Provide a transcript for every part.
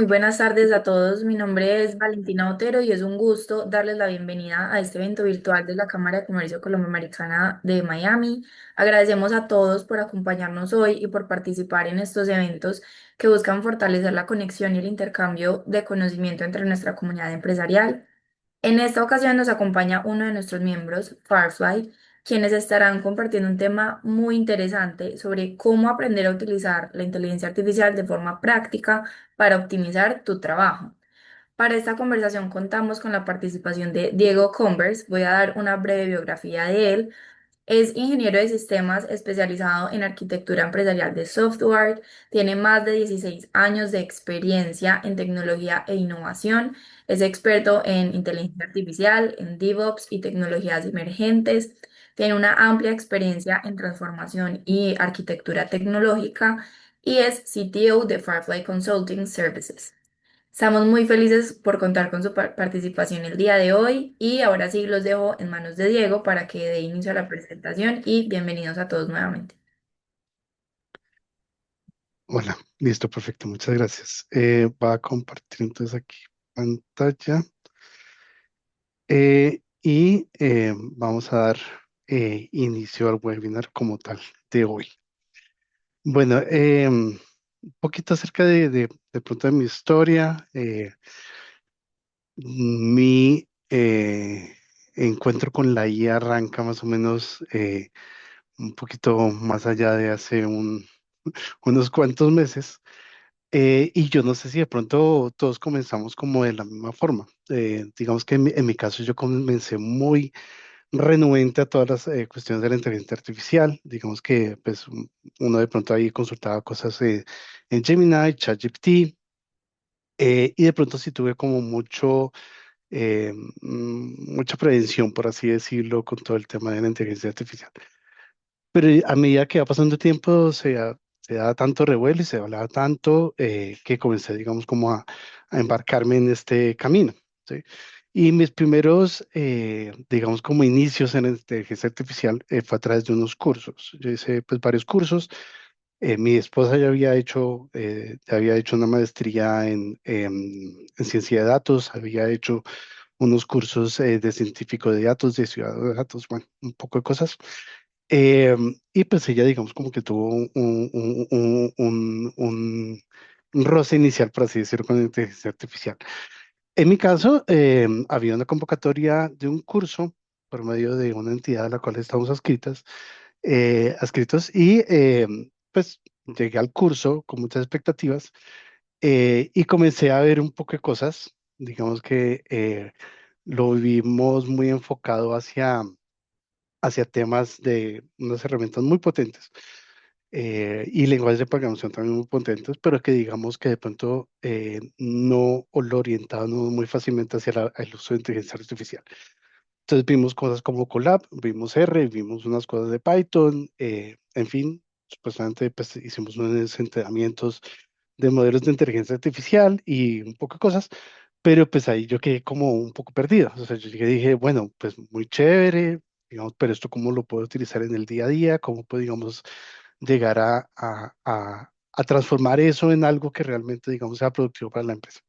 Muy buenas tardes a todos. Mi nombre es Valentina Otero y es un gusto darles la bienvenida a este evento virtual de la Cámara de Comercio Colomboamericana de Miami. Agradecemos a todos por acompañarnos hoy y por participar en estos eventos que buscan fortalecer la conexión y el intercambio de conocimiento entre nuestra comunidad empresarial. En esta ocasión nos acompaña uno de nuestros miembros, Firefly, quienes estarán compartiendo un tema muy interesante sobre cómo aprender a utilizar la inteligencia artificial de forma práctica para optimizar tu trabajo. Para esta conversación contamos con la participación de Diego Converse. Voy a dar una breve biografía de él. Es ingeniero de sistemas especializado en arquitectura empresarial de software, tiene más de 16 años de experiencia en tecnología e innovación, es experto en inteligencia artificial, en DevOps y tecnologías emergentes, tiene una amplia experiencia en transformación y arquitectura tecnológica y es CTO de Firefly Consulting Services. Estamos muy felices por contar con su participación el día de hoy y ahora sí los dejo en manos de Diego para que dé inicio a la presentación y bienvenidos a todos nuevamente. Hola, listo, perfecto, muchas gracias. Va a compartir entonces aquí pantalla y vamos a dar inicio al webinar como tal de hoy. Bueno, un poquito acerca de pronto de mi historia. Mi encuentro con la IA arranca más o menos un poquito más allá de hace unos cuantos meses. Y yo no sé si de pronto todos comenzamos como de la misma forma. Digamos que en mi caso yo comencé muy renuente a todas las cuestiones de la inteligencia artificial. Digamos que pues uno de pronto ahí consultaba cosas en Gemini, ChatGPT, y de pronto sí tuve como mucha prevención, por así decirlo, con todo el tema de la inteligencia artificial. Pero a medida que va pasando el tiempo, se da tanto revuelo y se hablaba tanto que comencé, digamos, como a embarcarme en este camino, ¿sí? Y mis primeros, digamos, como inicios en la inteligencia artificial fue a través de unos cursos. Yo hice, pues, varios cursos. Mi esposa ya había hecho una maestría en ciencia de datos, había hecho unos cursos de científico de datos, de ciudadano de datos, bueno, un poco de cosas. Y pues ella, digamos, como que tuvo un roce inicial, por así decirlo, con la inteligencia artificial. En mi caso, había una convocatoria de un curso por medio de una entidad a la cual estamos adscritos, y pues llegué al curso con muchas expectativas y comencé a ver un poco de cosas. Digamos que lo vimos muy enfocado hacia temas de unas herramientas muy potentes y lenguajes de programación también muy potentes, pero que digamos que de pronto no lo orientaban muy fácilmente hacia el uso de inteligencia artificial. Entonces vimos cosas como Colab, vimos R, vimos unas cosas de Python, en fin, supuestamente pues, hicimos unos entrenamientos de modelos de inteligencia artificial y un poco de cosas, pero pues ahí yo quedé como un poco perdido. O sea, yo dije, bueno, pues muy chévere, digamos, pero esto cómo lo puedo utilizar en el día a día, cómo puedo, digamos, llegar a transformar eso en algo que realmente, digamos, sea productivo para la empresa.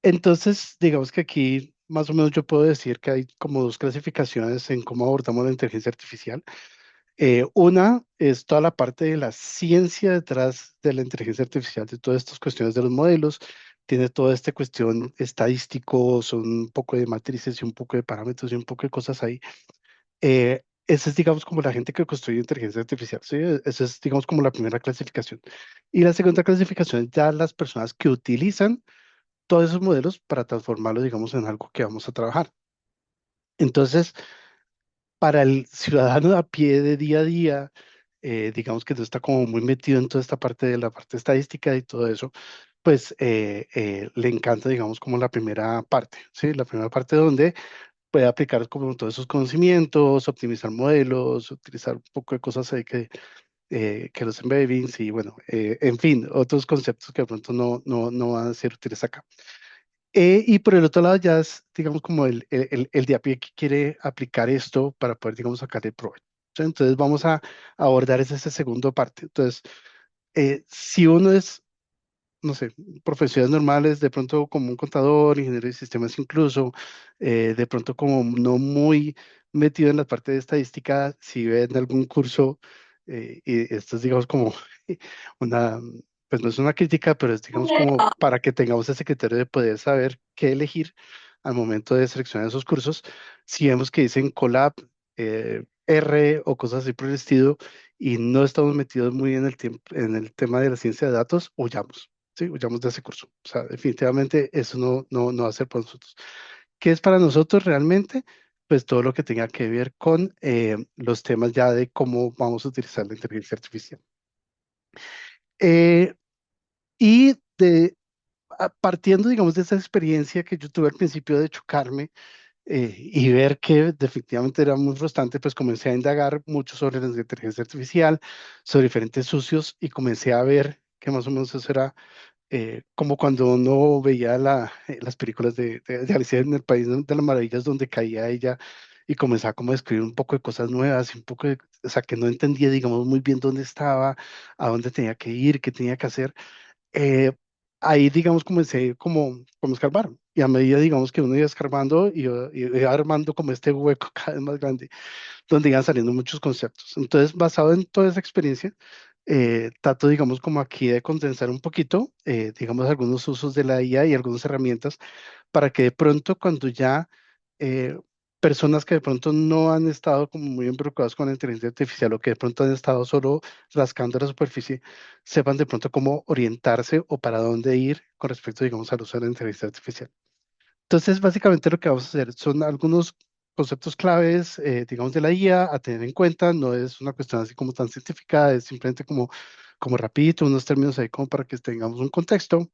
Entonces, digamos que aquí más o menos yo puedo decir que hay como dos clasificaciones en cómo abordamos la inteligencia artificial. Una es toda la parte de la ciencia detrás de la inteligencia artificial, de todas estas cuestiones de los modelos. Tiene toda esta cuestión estadístico, son un poco de matrices y un poco de parámetros y un poco de cosas ahí. Esa es, digamos, como la gente que construye inteligencia artificial, ¿sí? Esa es, digamos, como la primera clasificación. Y la segunda clasificación es ya las personas que utilizan todos esos modelos para transformarlos, digamos, en algo que vamos a trabajar. Entonces, para el ciudadano de a pie de día a día, digamos que no está como muy metido en toda esta parte de la parte estadística y todo eso, pues le encanta, digamos, como la primera parte, ¿sí? La primera parte donde puede aplicar como todos esos conocimientos, optimizar modelos, utilizar un poco de cosas ahí que los embeddings y bueno, en fin, otros conceptos que de pronto no van a ser útiles acá. Y por el otro lado ya es, digamos, como el de a pie que quiere aplicar esto para poder, digamos, sacarle provecho. ¿Sí? Entonces vamos a abordar esa segunda parte. Entonces, si uno es no sé, profesiones normales, de pronto como un contador, ingeniero de sistemas incluso, de pronto como no muy metido en la parte de estadística, si ven algún curso, y esto es digamos como una, pues no es una crítica, pero es digamos como para que tengamos ese criterio de poder saber qué elegir al momento de seleccionar esos cursos, si vemos que dicen Colab, R o cosas así por el estilo, y no estamos metidos muy en el tiempo, en el tema de la ciencia de datos, huyamos, ¿sí? Huyamos de ese curso. O sea, definitivamente eso no va a ser para nosotros. ¿Qué es para nosotros realmente? Pues todo lo que tenga que ver con los temas ya de cómo vamos a utilizar la inteligencia artificial. Eh, y partiendo, digamos, de esa experiencia que yo tuve al principio de chocarme y ver que definitivamente era muy frustrante, pues comencé a indagar mucho sobre la inteligencia artificial, sobre diferentes usos y comencé a ver que más o menos eso era como cuando uno veía las películas de Alicia en el País de las Maravillas donde caía ella y comenzaba como a describir un poco de cosas nuevas y un poco de, o sea, que no entendía, digamos, muy bien dónde estaba, a dónde tenía que ir, qué tenía que hacer. eh, Ahí, digamos, comencé como a escarbar. Y a medida, digamos, que uno iba escarbando iba armando como este hueco cada vez más grande, donde iban saliendo muchos conceptos. Entonces, basado en toda esa experiencia, trato, digamos, como aquí de condensar un poquito, digamos, algunos usos de la IA y algunas herramientas para que de pronto cuando ya eh, personas que de pronto no han estado como muy involucradas con la inteligencia artificial o que de pronto han estado solo rascando la superficie, sepan de pronto cómo orientarse o para dónde ir con respecto, digamos, al uso de la inteligencia artificial. Entonces, básicamente lo que vamos a hacer son algunos conceptos claves, digamos, de la IA a tener en cuenta. No es una cuestión así como tan científica, es simplemente como rapidito, unos términos ahí como para que tengamos un contexto.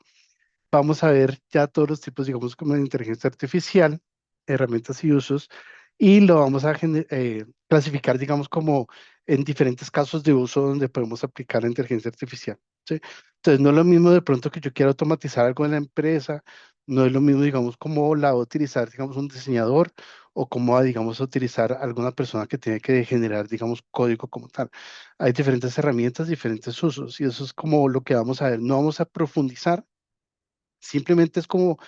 Vamos a ver ya todos los tipos, digamos, como de inteligencia artificial, herramientas y usos, y lo vamos a clasificar, digamos, como en diferentes casos de uso donde podemos aplicar la inteligencia artificial, ¿sí? Entonces, no es lo mismo de pronto que yo quiera automatizar algo en la empresa, no es lo mismo, digamos, como la va a utilizar, digamos, un diseñador o cómo va, digamos, a utilizar alguna persona que tiene que generar, digamos, código como tal. Hay diferentes herramientas, diferentes usos, y eso es como lo que vamos a ver. No vamos a profundizar. Simplemente es como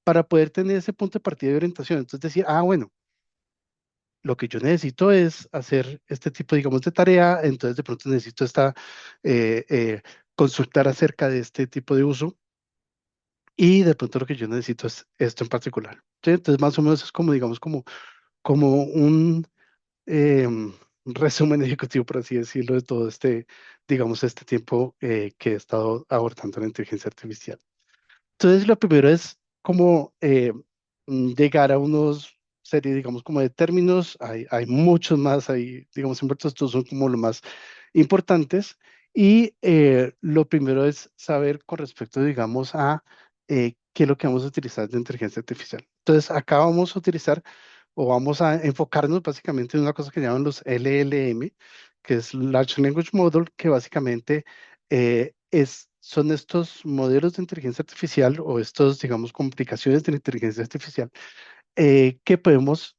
para poder tener ese punto de partida de orientación. Entonces decir, bueno, lo que yo necesito es hacer este tipo, digamos, de tarea, entonces de pronto necesito eh, eh, consultar acerca de este tipo de uso y de pronto lo que yo necesito es esto en particular. ¿Sí? Entonces más o menos es como, digamos, como un resumen ejecutivo, por así decirlo, de todo este, digamos, este tiempo que he estado abordando la inteligencia artificial. Entonces, lo primero es como llegar a unos serie, digamos, como de términos. Hay muchos más, hay, digamos, siempre estos son como los más importantes. Y lo primero es saber con respecto, digamos, a qué es lo que vamos a utilizar de inteligencia artificial. Entonces, acá vamos a utilizar o vamos a enfocarnos básicamente en una cosa que llaman los LLM, que es Large Language Model, que básicamente son estos modelos de inteligencia artificial o estos, digamos, complicaciones de la inteligencia artificial que podemos,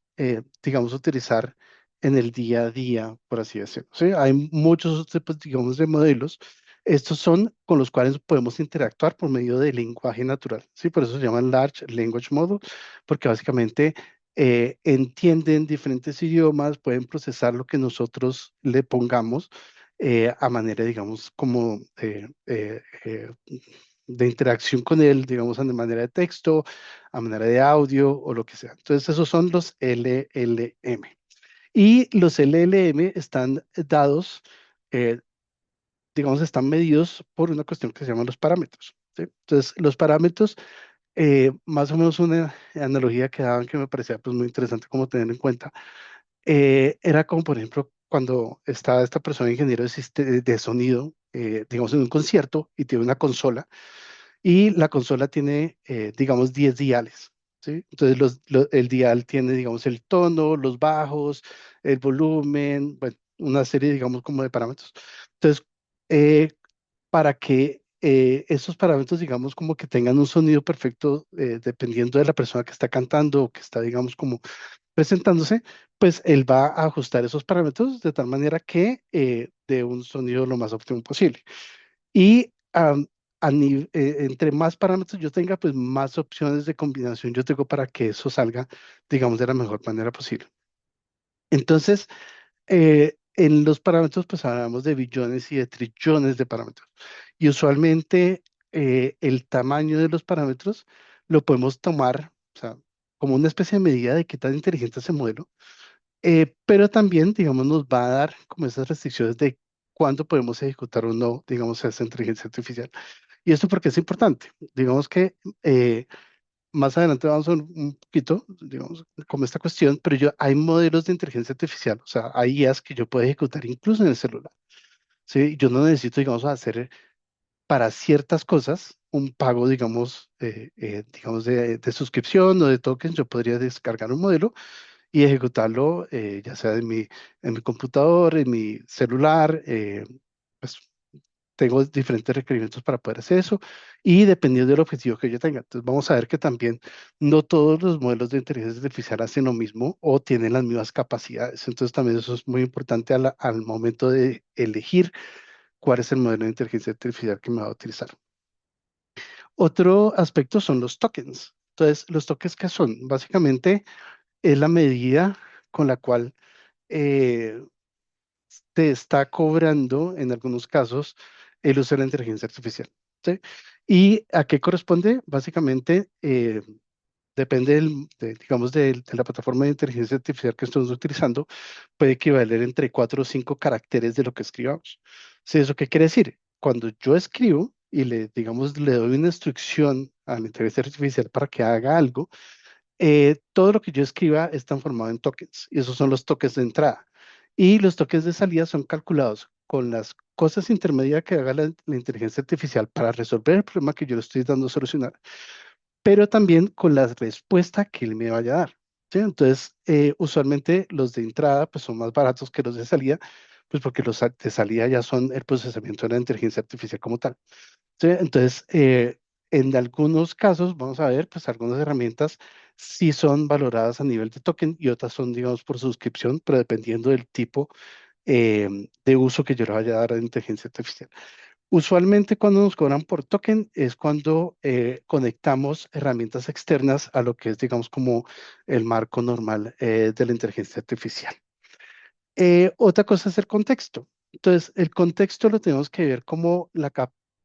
digamos, utilizar en el día a día, por así decirlo. ¿Sí? Hay muchos tipos, digamos, de modelos. Estos son con los cuales podemos interactuar por medio del lenguaje natural. ¿Sí? Por eso se llaman Large Language Model, porque básicamente entienden diferentes idiomas, pueden procesar lo que nosotros le pongamos a manera, digamos, como de interacción con él, digamos, de manera de texto, a manera de audio o lo que sea. Entonces, esos son los LLM. Y los LLM están dados, eh, digamos, están medidos por una cuestión que se llama los parámetros. ¿Sí? Entonces, los parámetros, más o menos una analogía que daban que me parecía pues, muy interesante como tener en cuenta, era como, por ejemplo, cuando está esta persona ingeniero de sonido, digamos, en un concierto y tiene una consola y la consola tiene, digamos, 10 diales, ¿sí? Entonces, el dial tiene, digamos, el tono, los bajos, el volumen, bueno, una serie, digamos, como de parámetros. Entonces, eh, para que esos parámetros, digamos, como que tengan un sonido perfecto, dependiendo de la persona que está cantando o que está, digamos, como presentándose, pues él va a ajustar esos parámetros de tal manera que dé un sonido lo más óptimo posible. Y entre más parámetros yo tenga, pues más opciones de combinación yo tengo para que eso salga, digamos, de la mejor manera posible. Entonces, en los parámetros, pues hablamos de billones y de trillones de parámetros. Y usualmente el tamaño de los parámetros lo podemos tomar, o sea, como una especie de medida de qué tan inteligente es el modelo, pero también, digamos, nos va a dar como esas restricciones de cuándo podemos ejecutar o no, digamos, esa inteligencia artificial. ¿Y esto porque es importante? Digamos que más adelante vamos a ver un poquito, digamos, como esta cuestión, pero hay modelos de inteligencia artificial, o sea, hay IAs que yo puedo ejecutar incluso en el celular. ¿Sí? Yo no necesito, digamos, hacer para ciertas cosas un pago, digamos de suscripción o de tokens. Yo podría descargar un modelo y ejecutarlo, ya sea en mi computador, en mi celular, pues tengo diferentes requerimientos para poder hacer eso y dependiendo del objetivo que yo tenga. Entonces vamos a ver que también no todos los modelos de inteligencia artificial hacen lo mismo o tienen las mismas capacidades. Entonces también eso es muy importante al momento de elegir cuál es el modelo de inteligencia artificial que me va a utilizar. Otro aspecto son los tokens. Entonces, los tokens, ¿qué son? Básicamente es la medida con la cual eh, te está cobrando, en algunos casos, el uso de la inteligencia artificial. ¿Sí? ¿Y a qué corresponde? Básicamente, depende digamos, de la plataforma de inteligencia artificial que estamos utilizando, puede equivaler entre 4 o 5 caracteres de lo que escribamos. ¿Sí? ¿Eso qué quiere decir? Cuando yo escribo y digamos, le doy una instrucción a la inteligencia artificial para que haga algo, todo lo que yo escriba está transformado en tokens y esos son los tokens de entrada. Y los tokens de salida son calculados con las cosas intermedias que haga la inteligencia artificial para resolver el problema que yo le estoy dando a solucionar, pero también con la respuesta que él me vaya a dar. ¿Sí? Entonces, usualmente los de entrada pues, son más baratos que los de salida, pues porque los de salida ya son el procesamiento de la inteligencia artificial como tal. ¿Sí? Entonces, en algunos casos, vamos a ver, pues algunas herramientas sí son valoradas a nivel de token y otras son, digamos, por suscripción, pero dependiendo del tipo de uso que yo le vaya a dar a la inteligencia artificial. Usualmente cuando nos cobran por token es cuando conectamos herramientas externas a lo que es, digamos, como el marco normal de la inteligencia artificial. Otra cosa es el contexto. Entonces, el contexto lo tenemos que ver como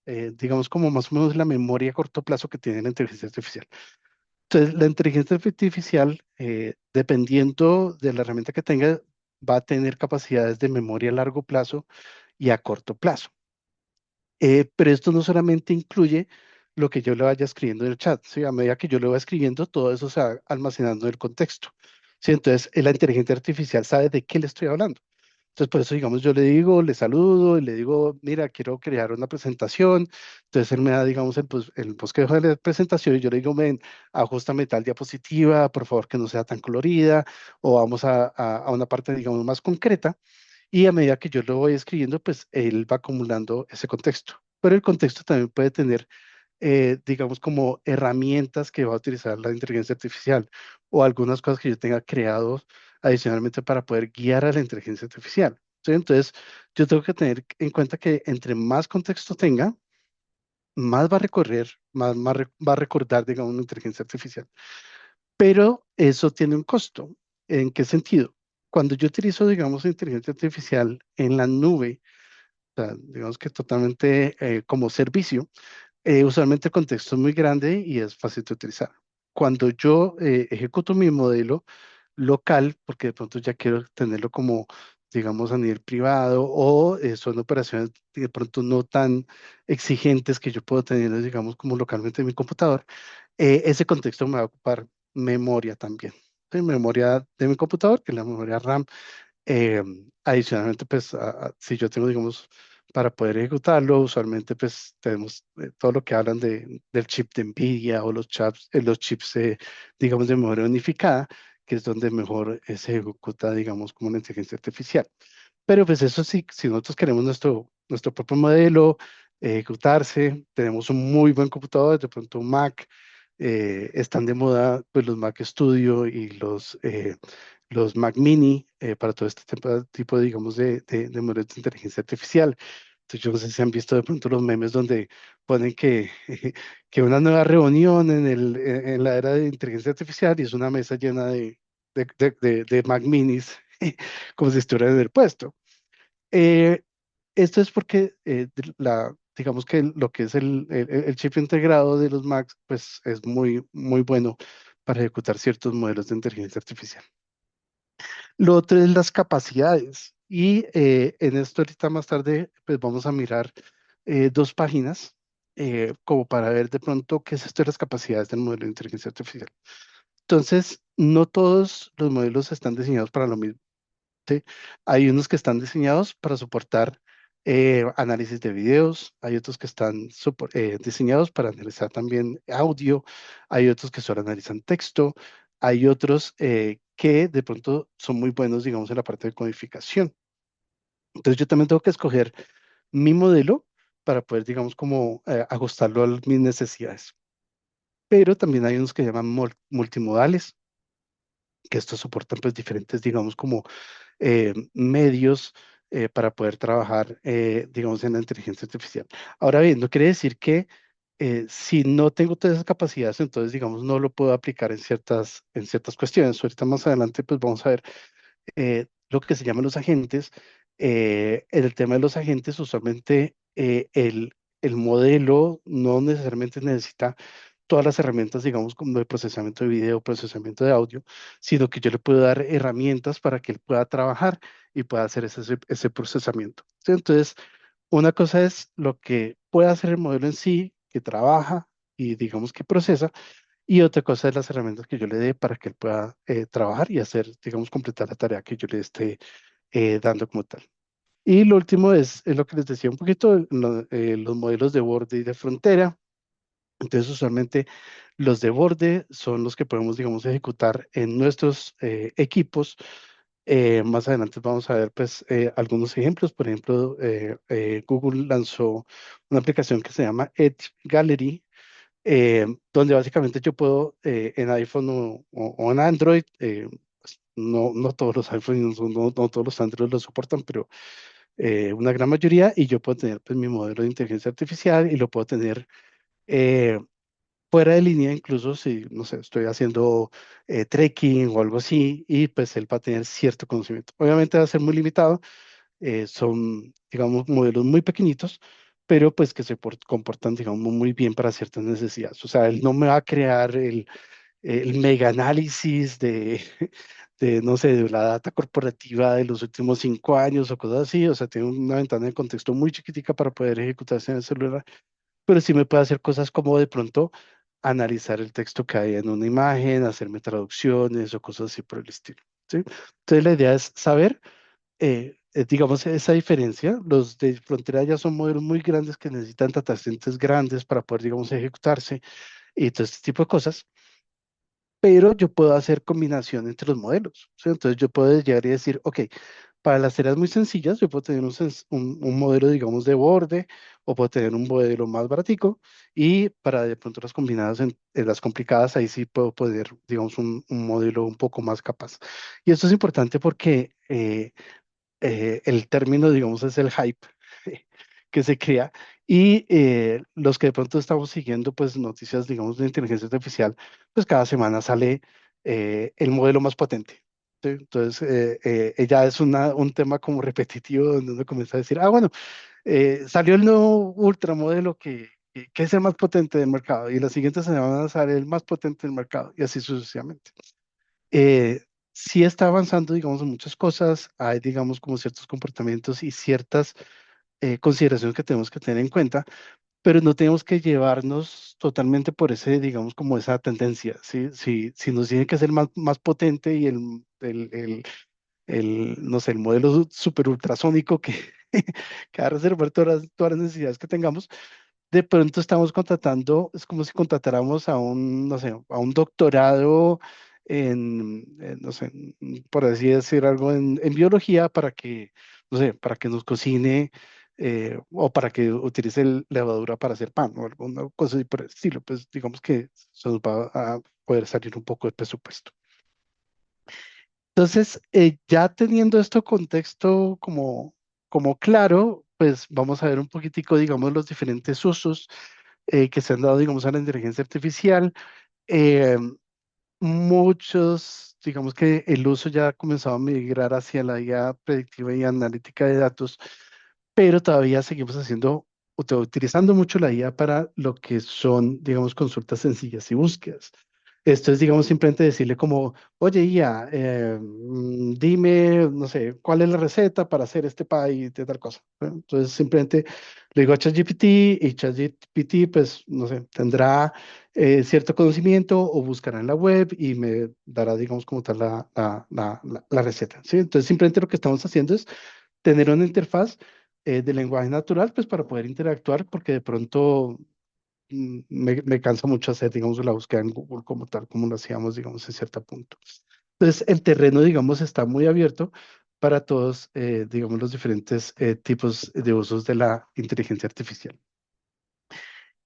digamos, como más o menos la memoria a corto plazo que tiene la inteligencia artificial. Entonces, la inteligencia artificial, dependiendo de la herramienta que tenga, va a tener capacidades de memoria a largo plazo y a corto plazo. Pero esto no solamente incluye lo que yo le vaya escribiendo en el chat, ¿sí? A medida que yo le voy escribiendo, todo eso se va almacenando en el contexto. ¿Sí? Entonces, la inteligencia artificial sabe de qué le estoy hablando. Entonces, por eso, digamos, yo le digo, le saludo y le digo, mira, quiero crear una presentación. Entonces, él me da, digamos, el bosquejo de la presentación y yo le digo, ven, ajustame tal diapositiva, por favor, que no sea tan colorida, o vamos a una parte, digamos, más concreta. Y a medida que yo lo voy escribiendo, pues él va acumulando ese contexto. Pero el contexto también puede tener, digamos, como herramientas que va a utilizar la inteligencia artificial o algunas cosas que yo tenga creado adicionalmente para poder guiar a la inteligencia artificial. ¿Sí? Entonces, yo tengo que tener en cuenta que entre más contexto tenga, más va a recorrer, va a recordar, digamos, una inteligencia artificial. Pero eso tiene un costo. ¿En qué sentido? Cuando yo utilizo, digamos, inteligencia artificial en la nube, o sea, digamos que totalmente como servicio, usualmente el contexto es muy grande y es fácil de utilizar. Cuando yo ejecuto mi modelo local, porque de pronto ya quiero tenerlo como, digamos, a nivel privado o son operaciones de pronto no tan exigentes que yo puedo tener, digamos, como localmente en mi computador, ese contexto me va a ocupar memoria también. ¿Sí? Memoria de mi computador, que es la memoria RAM. Eh, Adicionalmente, pues, si yo tengo, digamos, para poder ejecutarlo, usualmente, pues, tenemos todo lo que hablan del chip de NVIDIA o los chips, digamos, de memoria unificada, que es donde mejor se ejecuta, digamos, como la inteligencia artificial. Pero pues eso sí, si nosotros queremos nuestro propio modelo ejecutarse, tenemos un muy buen computador, de pronto un Mac, están de moda pues los Mac Studio y los Mac Mini para todo este tipo, digamos, de modelos de inteligencia artificial. Entonces, yo no sé si han visto de pronto los memes donde ponen que, que una nueva reunión en la era de inteligencia artificial y es una mesa llena de Mac minis, como si estuvieran en el puesto. Eh, Esto es porque digamos que lo que es el chip integrado de los Macs, pues es muy bueno para ejecutar ciertos modelos de inteligencia artificial. Lo otro es las capacidades. Y en esto ahorita más tarde, pues vamos a mirar dos páginas como para ver de pronto qué es esto de las capacidades del modelo de inteligencia artificial. Entonces, no todos los modelos están diseñados para lo mismo. ¿Sí? Hay unos que están diseñados para soportar análisis de videos, hay otros que están diseñados para analizar también audio, hay otros que solo analizan texto, hay otros que de pronto son muy buenos, digamos, en la parte de codificación. Entonces yo también tengo que escoger mi modelo para poder, digamos, como ajustarlo a mis necesidades. Pero también hay unos que llaman multimodales, que estos soportan pues diferentes, digamos, como medios para poder trabajar, digamos, en la inteligencia artificial. Ahora bien, no quiere decir que si no tengo todas esas capacidades, entonces, digamos, no lo puedo aplicar en ciertas cuestiones. Ahorita más adelante, pues vamos a ver lo que se llaman los agentes. En el tema de los agentes, usualmente el modelo no necesariamente necesita todas las herramientas, digamos, como de procesamiento de video, procesamiento de audio, sino que yo le puedo dar herramientas para que él pueda trabajar y pueda hacer ese procesamiento. ¿Sí? Entonces, una cosa es lo que puede hacer el modelo en sí, que trabaja y digamos que procesa, y otra cosa es las herramientas que yo le dé para que él pueda trabajar y hacer, digamos, completar la tarea que yo le esté dando como tal. Y lo último es lo que les decía un poquito, los modelos de borde y de frontera. Entonces, usualmente los de borde son los que podemos, digamos, ejecutar en nuestros equipos. Más adelante vamos a ver, pues, algunos ejemplos. Por ejemplo, Google lanzó una aplicación que se llama Edge Gallery, donde básicamente yo puedo en iPhone o en Android, pues, no todos los iPhones, no todos los Android lo soportan, pero una gran mayoría, y yo puedo tener pues mi modelo de inteligencia artificial y lo puedo tener eh, fuera de línea, incluso si, no sé, estoy haciendo trekking o algo así, y pues él va a tener cierto conocimiento. Obviamente va a ser muy limitado, son, digamos, modelos muy pequeñitos, pero pues que comportan, digamos, muy bien para ciertas necesidades. O sea, él no me va a crear el mega análisis no sé, de la data corporativa de los últimos 5 años o cosas así. O sea, tiene una ventana de contexto muy chiquitica para poder ejecutarse en el celular, pero sí me puede hacer cosas como de pronto analizar el texto que hay en una imagen, hacerme traducciones o cosas así por el estilo. ¿Sí? Entonces la idea es saber, digamos, esa diferencia. Los de frontera ya son modelos muy grandes que necesitan datasets grandes para poder, digamos, ejecutarse y todo este tipo de cosas, pero yo puedo hacer combinación entre los modelos. ¿Sí? Entonces yo puedo llegar y decir, ok, para las tareas muy sencillas, yo puedo tener un modelo, digamos, de borde o puedo tener un modelo más baratico, y para de pronto las combinadas en las complicadas, ahí sí puedo poner, digamos, un modelo un poco más capaz. Y esto es importante porque el término, digamos, es el hype que se crea, y los que de pronto estamos siguiendo, pues, noticias, digamos, de inteligencia artificial, pues cada semana sale el modelo más potente. ¿Sí? Entonces, ya es un tema como repetitivo donde uno comienza a decir, ah, bueno, salió el nuevo ultramodelo que es el más potente del mercado, y la siguiente semana sale el más potente del mercado, y así sucesivamente. Sí está avanzando, digamos, en muchas cosas, hay, digamos, como ciertos comportamientos y ciertas consideraciones que tenemos que tener en cuenta, pero no tenemos que llevarnos totalmente por ese, digamos, como esa tendencia, ¿sí? Si nos tiene que ser más potente y no sé, el modelo super ultrasónico que va a reservar todas las necesidades que tengamos, de pronto estamos contratando, es como si contratáramos a un, no sé, a un doctorado no sé, por así decir algo, en biología para que, no sé, para que nos cocine o para que utilice levadura para hacer pan o alguna cosa así por el estilo. Pues digamos que se nos va a poder salir un poco de presupuesto. Entonces, ya teniendo esto contexto como claro, pues vamos a ver un poquitico, digamos, los diferentes usos que se han dado, digamos, a la inteligencia artificial. Eh, Muchos, digamos que el uso ya ha comenzado a migrar hacia la IA predictiva y analítica de datos, pero todavía seguimos utilizando mucho la IA para lo que son, digamos, consultas sencillas y búsquedas. Esto es, digamos, simplemente decirle como, oye, IA, dime, no sé, cuál es la receta para hacer este pie de tal cosa, ¿no? Entonces, simplemente le digo a ChatGPT y ChatGPT, pues, no sé, tendrá cierto conocimiento o buscará en la web y me dará, digamos, como tal la receta, ¿sí? Entonces, simplemente lo que estamos haciendo es tener una interfaz de lenguaje natural, pues para poder interactuar, porque de pronto me cansa mucho hacer, digamos, la búsqueda en Google como tal, como lo hacíamos, digamos, en cierto punto. Entonces, el terreno, digamos, está muy abierto para todos, digamos, los diferentes tipos de usos de la inteligencia artificial.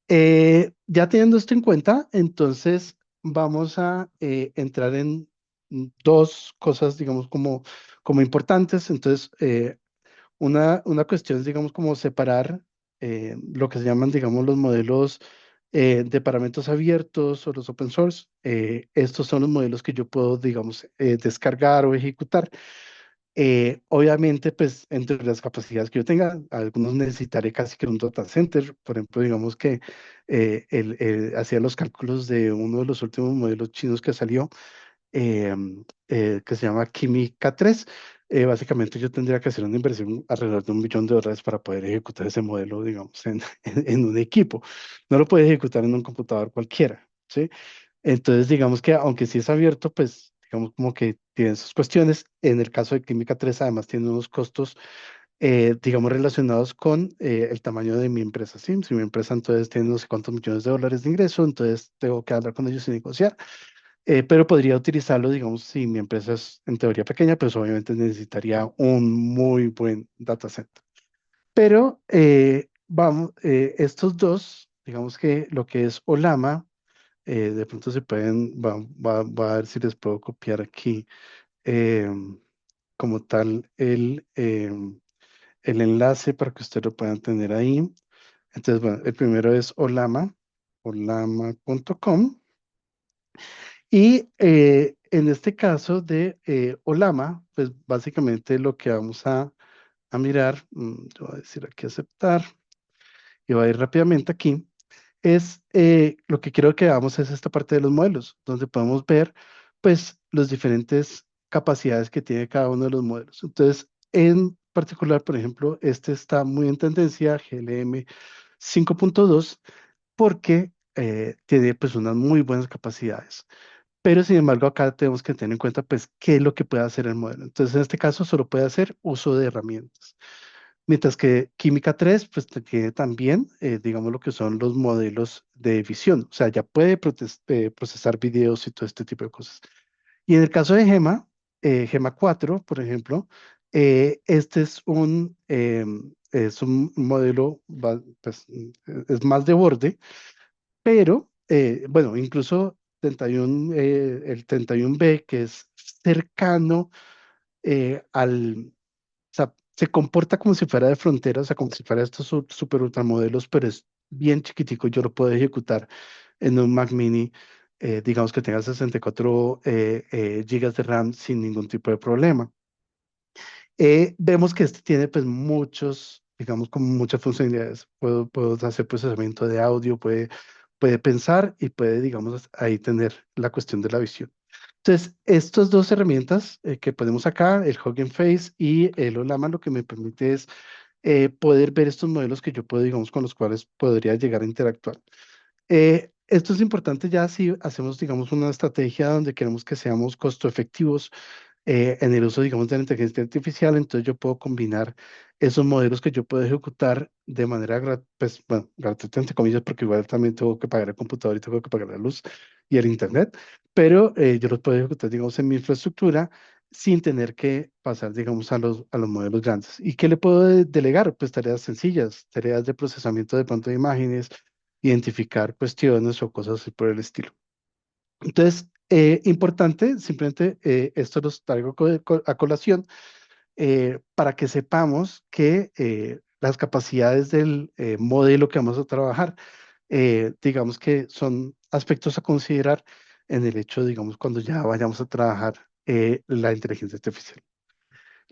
Ya teniendo esto en cuenta, entonces vamos a entrar en dos cosas, digamos, como importantes. Entonces, una cuestión es, digamos, como separar lo que se llaman, digamos, los modelos de parámetros abiertos o los open source. Estos son los modelos que yo puedo, digamos, descargar o ejecutar. Obviamente, pues, entre las capacidades que yo tenga, algunos necesitaré casi que un data center. Por ejemplo, digamos que hacía los cálculos de uno de los últimos modelos chinos que salió eh, que se llama Kimi K3. Básicamente yo tendría que hacer una inversión alrededor de $1 millón para poder ejecutar ese modelo, digamos, en un equipo. No lo puedes ejecutar en un computador cualquiera, ¿sí? Entonces, digamos que aunque sí es abierto, pues digamos como que tiene sus cuestiones. En el caso de Química 3, además tiene unos costos, digamos, relacionados con el tamaño de mi empresa, ¿sí? Si mi empresa entonces tiene no sé cuántos millones de dólares de ingreso, entonces tengo que hablar con ellos y negociar. Pero podría utilizarlo, digamos, si mi empresa es en teoría pequeña, pues obviamente necesitaría un muy buen data center. Pero vamos, estos dos, digamos que lo que es Olama, de pronto se pueden, va a ver si les puedo copiar aquí eh, como tal el enlace para que ustedes lo puedan tener ahí. Entonces, bueno, el primero es Olama, olama.com. Y en este caso de Olama, pues básicamente lo que vamos a mirar, yo voy a decir aquí aceptar y voy a ir rápidamente aquí, es lo que quiero que hagamos es esta parte de los modelos, donde podemos ver pues las diferentes capacidades que tiene cada uno de los modelos. Entonces, en particular, por ejemplo, este está muy en tendencia, GLM 5.2, porque tiene pues unas muy buenas capacidades. Pero sin embargo, acá tenemos que tener en cuenta, pues, qué es lo que puede hacer el modelo. Entonces, en este caso, solo puede hacer uso de herramientas. Mientras que Química 3 pues, tiene también, digamos, lo que son los modelos de visión. O sea, ya puede procesar videos y todo este tipo de cosas. Y en el caso de Gema, Gema 4 por ejemplo, este es un modelo, pues, es más de borde, pero, bueno, incluso 31, el 31B, que es cercano o sea, se comporta como si fuera de frontera, o sea, como si fuera estos super ultramodelos, pero es bien chiquitico, yo lo puedo ejecutar en un Mac mini, digamos que tenga 64 gigas de RAM sin ningún tipo de problema. Vemos que este tiene pues muchos, digamos, como muchas funcionalidades. Puedo hacer procesamiento de audio, puede pensar y puede, digamos, ahí tener la cuestión de la visión. Entonces, estas dos herramientas que ponemos acá, el Hugging Face y el Olama, lo que me permite es poder ver estos modelos que yo puedo, digamos, con los cuales podría llegar a interactuar. Esto es importante ya si hacemos, digamos, una estrategia donde queremos que seamos costo efectivos en el uso, digamos, de la inteligencia artificial, entonces yo puedo combinar esos modelos que yo puedo ejecutar de manera, pues, bueno, gratuita, entre comillas, porque igual también tengo que pagar el computador y tengo que pagar la luz y el internet, pero yo los puedo ejecutar, digamos, en mi infraestructura sin tener que pasar, digamos, a los modelos grandes. ¿Y qué le puedo delegar? Pues tareas sencillas, tareas de procesamiento de pronto de imágenes, identificar cuestiones o cosas así por el estilo. Entonces, importante, simplemente esto los traigo a colación para que sepamos que las capacidades del modelo que vamos a trabajar, digamos que son aspectos a considerar en el hecho, digamos, cuando ya vayamos a trabajar la inteligencia artificial.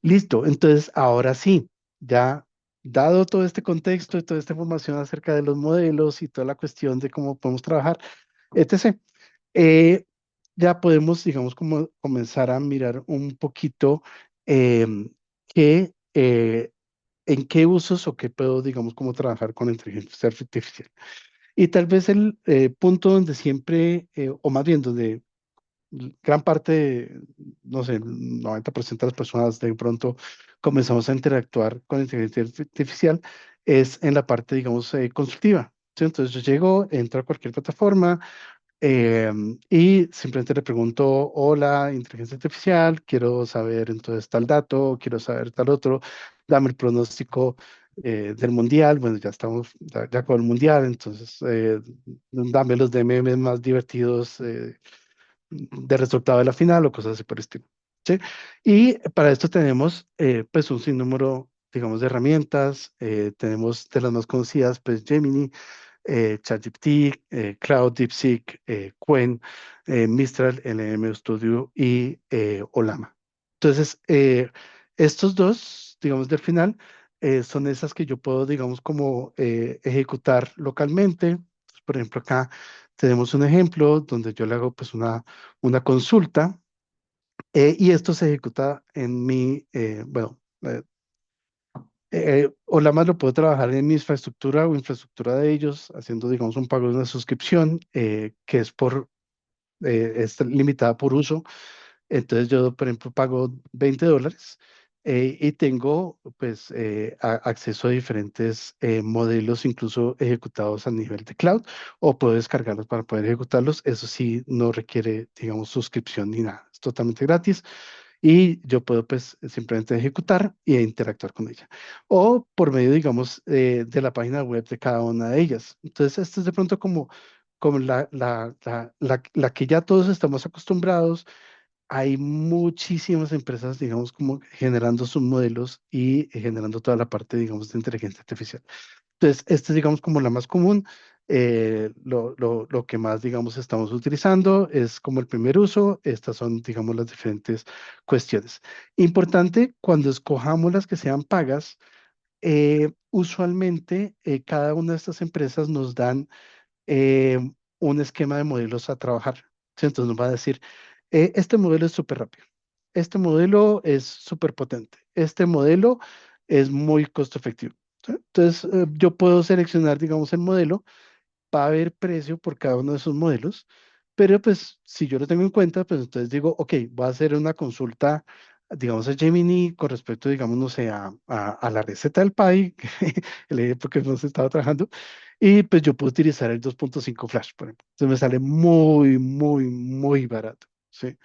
Listo, entonces ahora sí, ya dado todo este contexto y toda esta información acerca de los modelos y toda la cuestión de cómo podemos trabajar, etc., eh, ya podemos, digamos, como comenzar a mirar un poquito em, qué, en qué usos o qué puedo, digamos, cómo trabajar con la inteligencia artificial. Y tal vez el punto donde siempre, o más bien donde gran parte, no sé, el 90% de las personas de pronto comenzamos a interactuar con la inteligencia artificial es en la parte, digamos, consultiva. ¿Sí? Entonces yo llego, entro a cualquier plataforma, y simplemente le pregunto, hola, inteligencia artificial, quiero saber entonces tal dato, quiero saber tal otro, dame el pronóstico del mundial, bueno, ya estamos ya con el mundial, entonces dame los DMs más divertidos de resultado de la final o cosas así por el estilo. ¿Sí? Y para esto tenemos pues un sinnúmero, digamos, de herramientas, tenemos de las más conocidas, pues Gemini, ChatGPT, Cloud, DeepSeek, Qwen, Mistral, LM Studio y Olama. Entonces, estos dos, digamos, del final, son esas que yo puedo, digamos, como ejecutar localmente. Por ejemplo, acá tenemos un ejemplo donde yo le hago pues una consulta y esto se ejecuta en mi, bueno, Olama lo puedo trabajar en mi infraestructura o infraestructura de ellos, haciendo, digamos, un pago de una suscripción que es limitada por uso. Entonces yo, por ejemplo, pago $20 y tengo, pues, acceso a diferentes modelos, incluso ejecutados a nivel de cloud, o puedo descargarlos para poder ejecutarlos. Eso sí, no requiere, digamos, suscripción ni nada. Es totalmente gratis y yo puedo pues simplemente ejecutar e interactuar con ella. O por medio, digamos, de la página web de cada una de ellas. Entonces, esto es de pronto como la que ya todos estamos acostumbrados. Hay muchísimas empresas, digamos, como generando sus modelos y generando toda la parte, digamos, de inteligencia artificial. Entonces, esta es, digamos, como la más común. Lo que más, digamos, estamos utilizando es como el primer uso. Estas son, digamos, las diferentes cuestiones. Importante, cuando escojamos las que sean pagas, usualmente cada una de estas empresas nos dan eh, un esquema de modelos a trabajar. ¿Sí? Entonces nos va a decir, este modelo es súper rápido, este modelo es súper potente, este modelo es muy costo efectivo. ¿Sí? Entonces yo puedo seleccionar, digamos, el modelo, va a haber precio por cada uno de esos modelos, pero pues si yo lo tengo en cuenta, pues entonces digo, ok, voy a hacer una consulta, digamos, a Gemini con respecto, digamos, no sé, a la receta del pie, porque no se estaba trabajando, y pues yo puedo utilizar el 2.5 Flash, por ejemplo. Entonces me sale muy, muy, muy barato, ¿sí?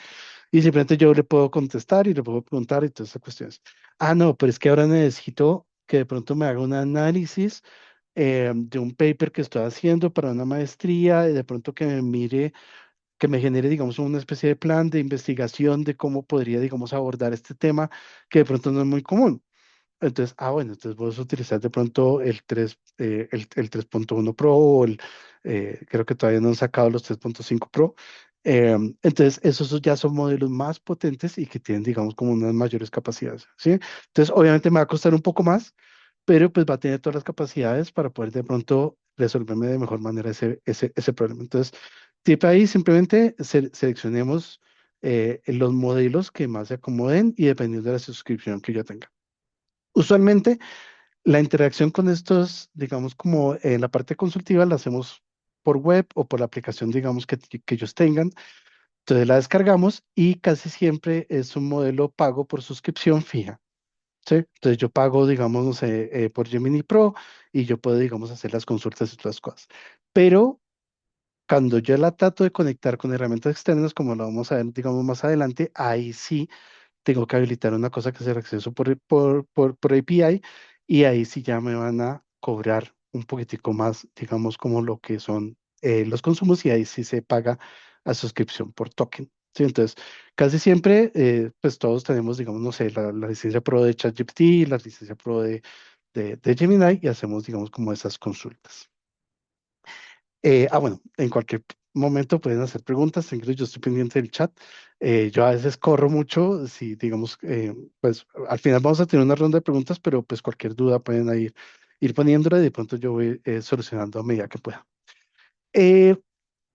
Y simplemente yo le puedo contestar y le puedo preguntar y todas esas cuestiones. Ah, no, pero es que ahora necesito que de pronto me haga un análisis de un paper que estoy haciendo para una maestría y de pronto que me mire, que me genere, digamos, una especie de plan de investigación de cómo podría, digamos, abordar este tema que de pronto no es muy común. Entonces, bueno, entonces vos utilizar de pronto el 3.1 Pro o creo que todavía no han sacado los 3.5 Pro. Entonces, esos ya son modelos más potentes y que tienen, digamos, como unas mayores capacidades, ¿sí? Entonces, obviamente me va a costar un poco más, pero pues va a tener todas las capacidades para poder de pronto resolverme de mejor manera ese problema. Entonces, tip ahí, simplemente seleccionemos los modelos que más se acomoden y dependiendo de la suscripción que yo tenga. Usualmente la interacción con estos, digamos, como en la parte consultiva, la hacemos por web o por la aplicación, digamos, que ellos tengan. Entonces la descargamos y casi siempre es un modelo pago por suscripción fija. ¿Sí? Entonces yo pago, digamos, no sé, por Gemini Pro y yo puedo, digamos, hacer las consultas y todas las cosas. Pero cuando yo la trato de conectar con herramientas externas, como lo vamos a ver, digamos, más adelante, ahí sí tengo que habilitar una cosa que es el acceso por API y ahí sí ya me van a cobrar un poquitico más, digamos, como lo que son los consumos y ahí sí se paga a suscripción por token. ¿Sí? Entonces, casi siempre, pues todos tenemos, digamos, no sé, la licencia Pro de ChatGPT, la licencia Pro de Gemini y hacemos, digamos, como esas consultas. Bueno, en cualquier momento pueden hacer preguntas, incluso yo estoy pendiente del chat. Yo a veces corro mucho, si digamos, pues al final vamos a tener una ronda de preguntas, pero pues cualquier duda pueden ahí ir poniéndola y de pronto yo voy solucionando a medida que pueda. Eh,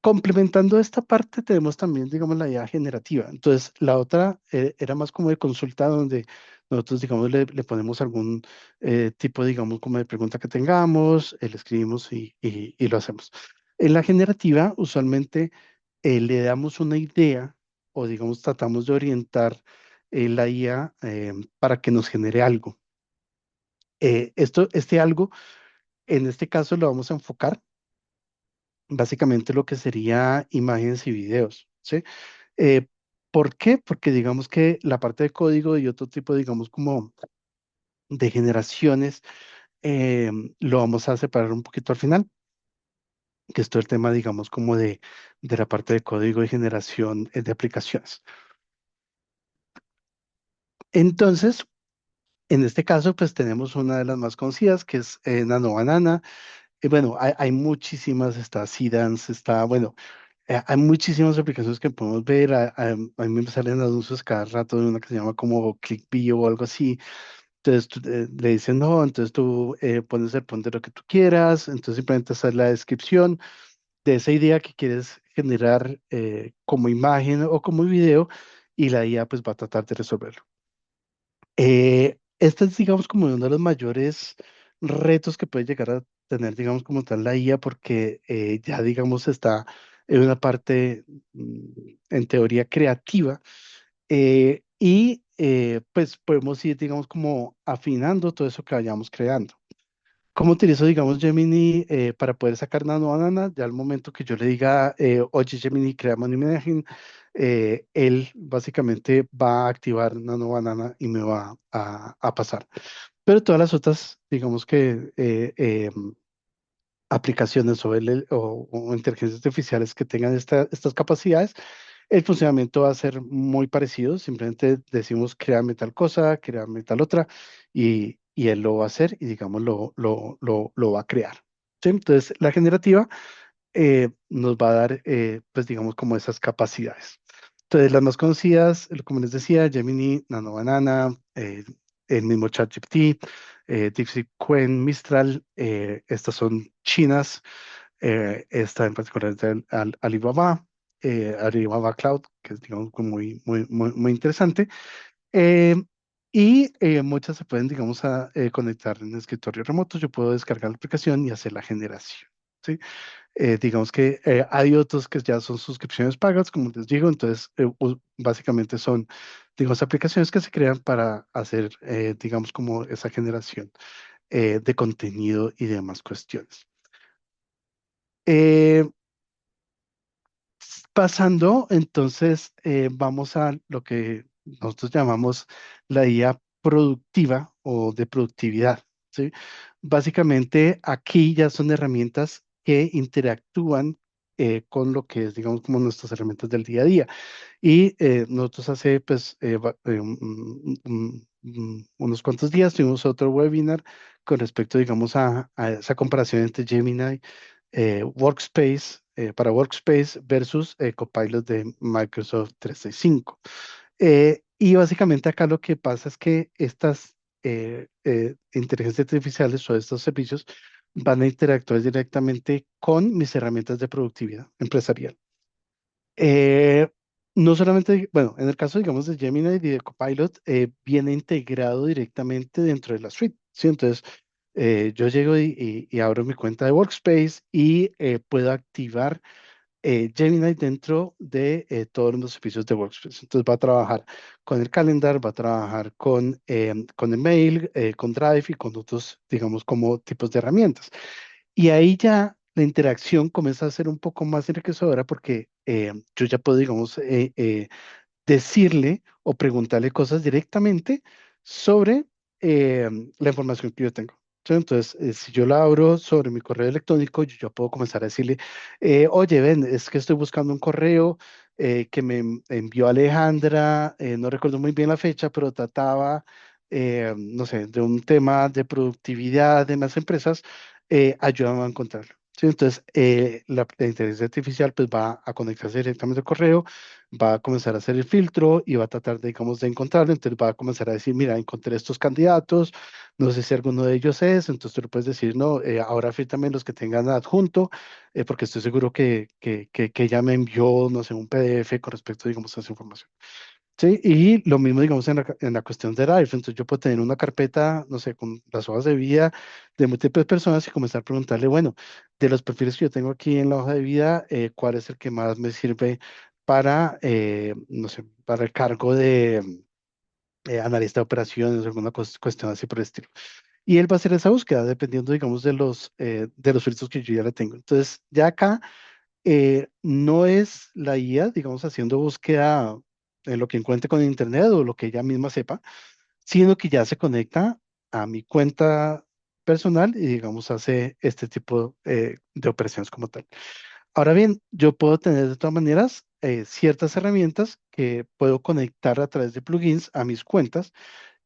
Complementando esta parte, tenemos también, digamos, la IA generativa. Entonces, la otra era más como de consulta donde nosotros, digamos, le ponemos algún tipo, digamos, como de pregunta que tengamos, le escribimos y lo hacemos. En la generativa, usualmente le damos una idea o, digamos, tratamos de orientar la IA para que nos genere algo. Este algo, en este caso, lo vamos a enfocar básicamente lo que sería imágenes y videos, ¿sí? Eh, ¿Por qué? Porque digamos que la parte de código y otro tipo, digamos, como de generaciones, eh, lo vamos a separar un poquito al final, que es todo el tema, digamos, como de la parte de código y generación de aplicaciones. Entonces, en este caso, pues tenemos una de las más conocidas, que es Nano Banana. Y bueno, hay muchísimas, está Seedance, está, bueno, hay muchísimas aplicaciones que podemos ver. A mí me salen anuncios cada rato de una que se llama como ClickView o algo así. Entonces le dicen, no, entonces tú pones el punto de lo que tú quieras, entonces simplemente hacer la descripción de esa idea que quieres generar como imagen o como video y la IA pues va a tratar de resolverlo. Este es, digamos, como uno de los mayores retos que puede llegar a tener, digamos, como tal la IA, porque ya, digamos, está en una parte, en teoría, creativa, pues podemos ir, digamos, como afinando todo eso que vayamos creando. ¿Cómo utilizo, digamos, Gemini para poder sacar Nano Banana? Ya al momento que yo le diga, oye, Gemini, créame una imagen, él básicamente va a activar Nano Banana y me va a pasar. Pero todas las otras, digamos que aplicaciones o inteligencias artificiales que tengan estas capacidades, el funcionamiento va a ser muy parecido. Simplemente decimos, créame tal cosa, créame tal otra, y él lo va a hacer y, digamos, lo va a crear. ¿Sí? Entonces, la generativa nos va a dar, pues, digamos, como esas capacidades. Entonces, las más conocidas, como les decía, Gemini, Nano Banana, el mismo ChatGPT, DeepSeek, Mistral, estas son chinas, esta en particular es de Alibaba, Alibaba Cloud, que es, digamos, como muy interesante. Eh, Muchas se pueden, digamos, conectar en escritorio remoto. Yo puedo descargar la aplicación y hacer la generación. ¿Sí? Digamos que hay otros que ya son suscripciones pagas, como les digo, entonces básicamente son, digamos, aplicaciones que se crean para hacer, digamos, como esa generación de contenido y demás cuestiones. Eh, Pasando, entonces, vamos a lo que nosotros llamamos la IA productiva o de productividad, ¿sí? Básicamente, aquí ya son herramientas que interactúan con lo que es, digamos, como nuestras herramientas del día a día. Y nosotros hace, pues, unos cuantos días tuvimos otro webinar con respecto, digamos, a esa comparación entre Gemini Workspace, para Workspace versus Copilot de Microsoft 365. Y básicamente acá lo que pasa es que estas inteligencias artificiales o estos servicios van a interactuar directamente con mis herramientas de productividad empresarial. Eh, no solamente, bueno, en el caso, digamos, de Gemini y de Copilot, viene integrado directamente dentro de la suite, ¿sí? Entonces, yo llego y abro mi cuenta de Workspace y puedo activar Gemini dentro de todos los servicios de Workspace. Entonces, va a trabajar con el calendar, va a trabajar con el mail, con Drive y con otros, digamos, como tipos de herramientas. Y ahí ya la interacción comienza a ser un poco más enriquecedora porque yo ya puedo, digamos, decirle o preguntarle cosas directamente sobre eh, la información que yo tengo. ¿Sí? Entonces, si yo la abro sobre mi correo electrónico, yo ya puedo comenzar a decirle, oye, ven, es que estoy buscando un correo que me envió Alejandra, no recuerdo muy bien la fecha, pero trataba no sé, de un tema de productividad en las empresas, ayudan a encontrarlo. ¿Sí? Entonces, la inteligencia artificial pues va a conectarse directamente al correo, va a comenzar a hacer el filtro y va a tratar, de, digamos, de encontrarlo. Entonces va a comenzar a decir, mira, encontré estos candidatos, no sé si alguno de ellos es, entonces tú le puedes decir, no, ahora fírtame los que tengan adjunto, porque estoy seguro que ella me envió, no sé, un PDF con respecto, digamos, a esa información. Sí, y lo mismo, digamos, en la cuestión de Drive. Entonces, yo puedo tener una carpeta, no sé, con las hojas de vida de múltiples personas y comenzar a preguntarle, bueno, de los perfiles que yo tengo aquí en la hoja de vida, ¿cuál es el que más me sirve para, no sé, para el cargo de analista de operaciones o alguna cuestión así por el estilo? Y él va a hacer esa búsqueda dependiendo, digamos, de los filtros que yo ya le tengo. Entonces, ya acá no es la IA, digamos, haciendo búsqueda en lo que encuentre con internet o lo que ella misma sepa, sino que ya se conecta a mi cuenta personal y, digamos, hace este tipo de operaciones como tal. Ahora bien, yo puedo tener de todas maneras ciertas herramientas que puedo conectar a través de plugins a mis cuentas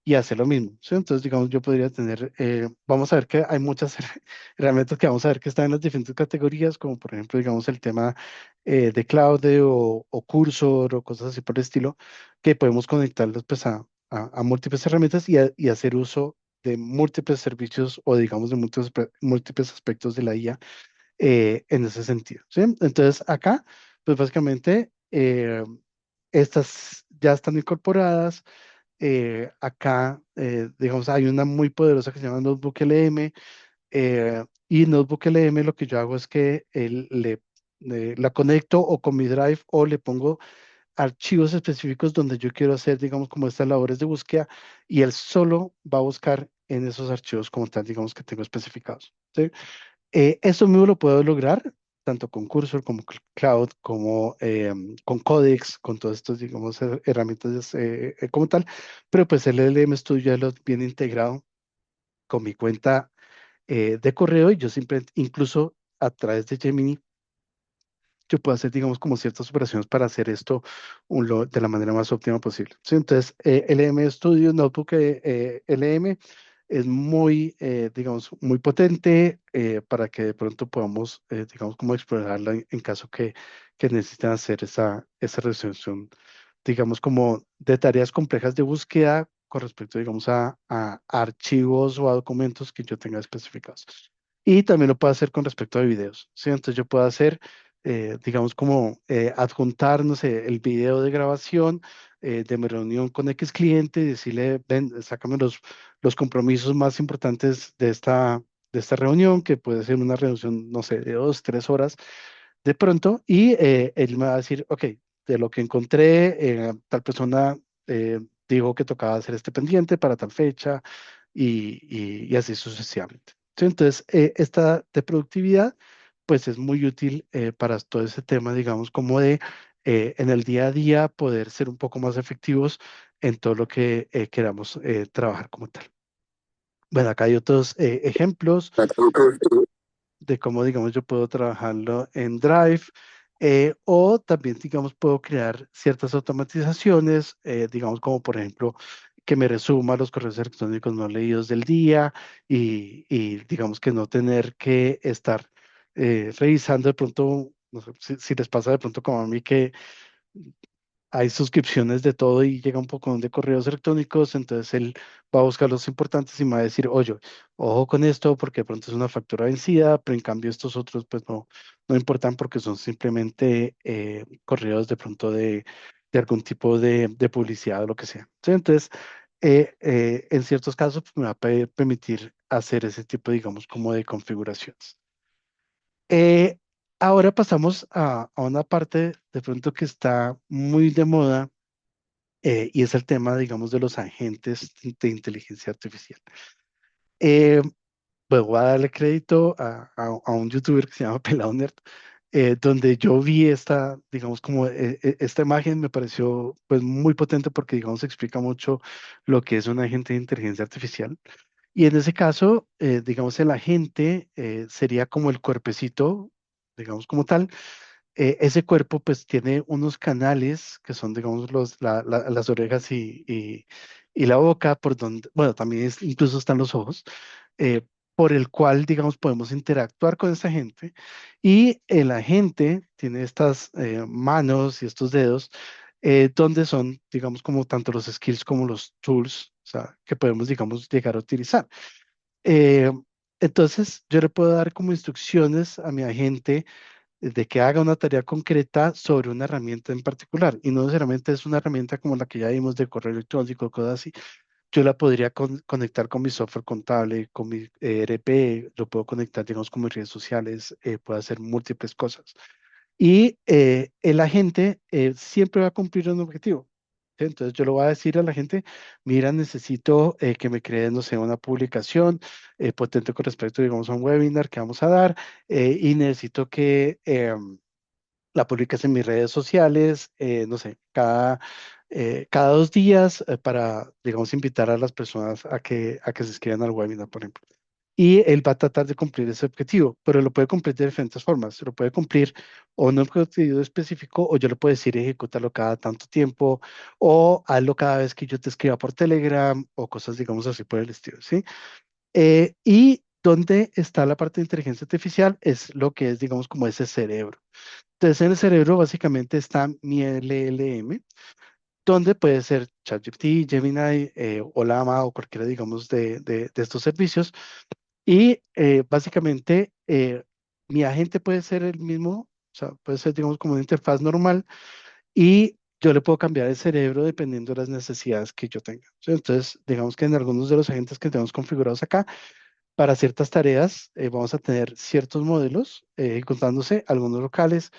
y hacer lo mismo, ¿sí? Entonces, digamos, yo podría tener, vamos a ver que hay muchas herramientas que vamos a ver que están en las diferentes categorías, como por ejemplo, digamos, el tema de Claude o Cursor o cosas así por el estilo, que podemos conectarlos pues a múltiples herramientas y hacer uso de múltiples servicios o digamos de múltiples aspectos de la IA en ese sentido, ¿sí? Entonces, acá, pues básicamente, estas ya están incorporadas acá, digamos, hay una muy poderosa que se llama Notebook LM, y Notebook LM lo que yo hago es que la conecto o con mi Drive o le pongo archivos específicos donde yo quiero hacer, digamos, como estas labores de búsqueda y él solo va a buscar en esos archivos como tal, digamos, que tengo especificados. ¿Sí? Esto mismo lo puedo lograr tanto con Cursor como Cloud, como con Codex, con todas estas, digamos, herramientas como tal, pero pues el LM Studio ya lo viene integrado con mi cuenta de correo y yo siempre, incluso a través de Gemini, yo puedo hacer, digamos, como ciertas operaciones para hacer esto de la manera más óptima posible. ¿Sí? Entonces, LM Studio Notebook LM es muy, digamos, muy potente para que de pronto podamos, digamos, como explorarla en caso que necesiten hacer esa resolución, digamos, como de tareas complejas de búsqueda con respecto, digamos, a archivos o a documentos que yo tenga especificados. Y también lo puedo hacer con respecto a videos, ¿sí? Entonces yo puedo hacer, digamos, como adjuntar, no sé, el video de grabación de mi reunión con X cliente y decirle, ven, sácame los compromisos más importantes de esta reunión, que puede ser una reunión, no sé, de 2, 3 horas de pronto, y él me va a decir, ok, de lo que encontré, tal persona dijo que tocaba hacer este pendiente para tal fecha y así sucesivamente. ¿Sí? Entonces, esta de productividad, pues es muy útil para todo ese tema, digamos, como de en el día a día poder ser un poco más efectivos en todo lo que queramos trabajar como tal. Bueno, acá hay otros ejemplos de cómo, digamos, yo puedo trabajarlo en Drive, o también, digamos, puedo crear ciertas automatizaciones, digamos, como por ejemplo, que me resuma los correos electrónicos no leídos del día y digamos que no tener que estar revisando de pronto, no sé, si les pasa de pronto como a mí que hay suscripciones de todo y llega un poco de correos electrónicos, entonces él va a buscar los importantes y me va a decir, oye, ojo con esto porque de pronto es una factura vencida, pero en cambio estos otros pues no importan porque son simplemente correos de pronto de algún tipo de publicidad o lo que sea. ¿Sí? Entonces, en ciertos casos pues, me va a permitir hacer ese tipo, digamos, como de configuraciones. Eh, Ahora pasamos a una parte de pronto que está muy de moda y es el tema, digamos, de los agentes de inteligencia artificial. Eh, pues voy a darle crédito a un youtuber que se llama Pelado Nerd, donde yo vi esta, digamos, como esta imagen me pareció pues muy potente porque, digamos, explica mucho lo que es un agente de inteligencia artificial. Y en ese caso, digamos, el agente sería como el cuerpecito, digamos, como tal. Ese cuerpo pues tiene unos canales que son, digamos, las orejas y la boca, por donde, bueno, también incluso están los ojos, eh, por el cual, digamos, podemos interactuar con esa gente. Y el agente tiene estas manos y estos dedos, donde son, digamos, como tanto los skills como los tools, o sea, que podemos, digamos, llegar a utilizar. Eh, entonces, yo le puedo dar como instrucciones a mi agente de que haga una tarea concreta sobre una herramienta en particular. Y no necesariamente es una herramienta como la que ya vimos de correo electrónico, cosas así. Yo la podría conectar con mi software contable, con mi ERP, lo puedo conectar, digamos, con mis redes sociales, puedo hacer múltiples cosas. Y el agente siempre va a cumplir un objetivo. ¿Sí? Entonces yo le voy a decir a la gente, mira, necesito que me creen, no sé, una publicación potente con respecto, digamos, a un webinar que vamos a dar y necesito que la publiques en mis redes sociales, no sé, cada 2 días para, digamos, invitar a las personas a que se inscriban al webinar, por ejemplo. Y él va a tratar de cumplir ese objetivo, pero lo puede cumplir de diferentes formas. Lo puede cumplir o en un objetivo específico, o yo le puedo decir ejecútalo cada tanto tiempo, o hazlo cada vez que yo te escriba por Telegram, o cosas, digamos, así por el estilo, ¿sí? Y donde está la parte de inteligencia artificial es lo que es, digamos, como ese cerebro. Entonces, en el cerebro básicamente está mi LLM, donde puede ser ChatGPT, Gemini, o Llama o cualquiera, digamos, de estos servicios. Y básicamente mi agente puede ser el mismo, o sea, puede ser, digamos, como una interfaz normal y yo le puedo cambiar el cerebro dependiendo de las necesidades que yo tenga. ¿Sí? Entonces, digamos que en algunos de los agentes que tenemos configurados acá, para ciertas tareas vamos a tener ciertos modelos ejecutándose, algunos locales,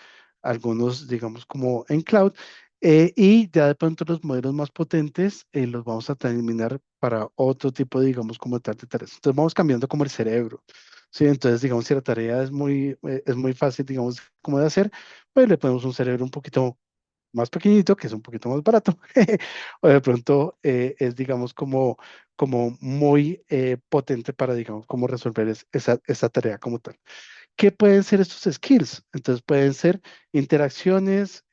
algunos, digamos, como en cloud, y ya de pronto los modelos más potentes los vamos a terminar para otro tipo, digamos, como tal de tareas. Entonces vamos cambiando como el cerebro. Sí, entonces, digamos, si la tarea es muy fácil, digamos, como de hacer, pues le ponemos un cerebro un poquito más pequeñito, que es un poquito más barato, o de pronto es, digamos, como muy potente para, digamos, cómo resolver esa tarea como tal. ¿Qué pueden ser estos skills? Entonces pueden ser interacciones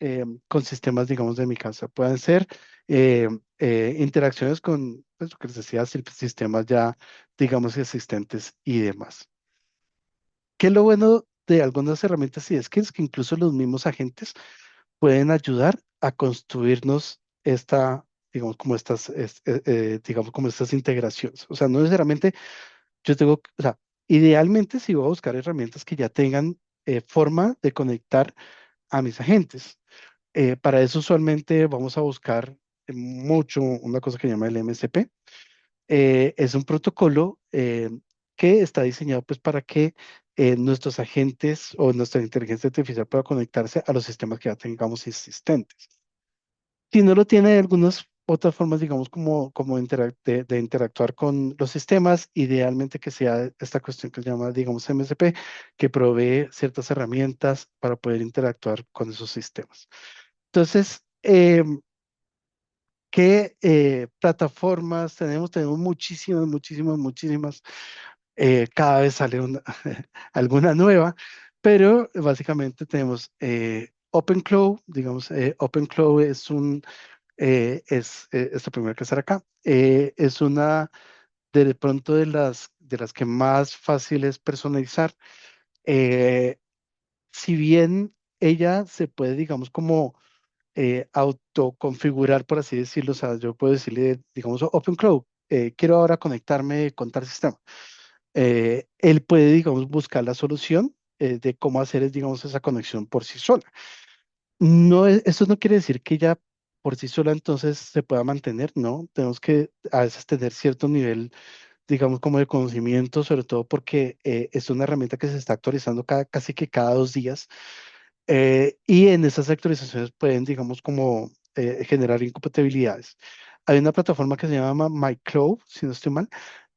con sistemas, digamos, de mi casa, pueden ser eh, interacciones con, pues, lo que les decía, sistemas ya, digamos, existentes y demás. ¿Qué es lo bueno de algunas herramientas y skills? Que incluso los mismos agentes pueden ayudar a construirnos digamos, como digamos, como estas integraciones. O sea, no necesariamente yo tengo, o sea, idealmente si voy a buscar herramientas que ya tengan forma de conectar a mis agentes. Para eso usualmente vamos a buscar mucho una cosa que se llama el MCP. Es un protocolo que está diseñado pues para que nuestros agentes o nuestra inteligencia artificial pueda conectarse a los sistemas que ya tengamos existentes. Si no lo tiene, hay algunas otras formas, digamos, como de interactuar con los sistemas, idealmente que sea esta cuestión que se llama, digamos, MSP, que provee ciertas herramientas para poder interactuar con esos sistemas. Entonces, ¿qué plataformas tenemos? Tenemos muchísimas, muchísimas, muchísimas. Cada vez sale alguna nueva, pero básicamente tenemos OpenCloud, digamos, OpenCloud es la primera que estar acá. Es una de pronto de las que más fácil es personalizar. Eh, si bien ella se puede, digamos, como autoconfigurar, por así decirlo, o sea, yo puedo decirle, digamos, OpenCloud, quiero ahora conectarme con tal sistema. Él puede, digamos, buscar la solución de cómo hacer, digamos, esa conexión por sí sola. No, eso no quiere decir que ya por sí sola entonces se pueda mantener, ¿no? Tenemos que a veces tener cierto nivel, digamos, como de conocimiento, sobre todo porque es una herramienta que se está actualizando casi que cada 2 días. Y en esas actualizaciones pueden, digamos, como generar incompatibilidades. Hay una plataforma que se llama MyCloud, si no estoy mal,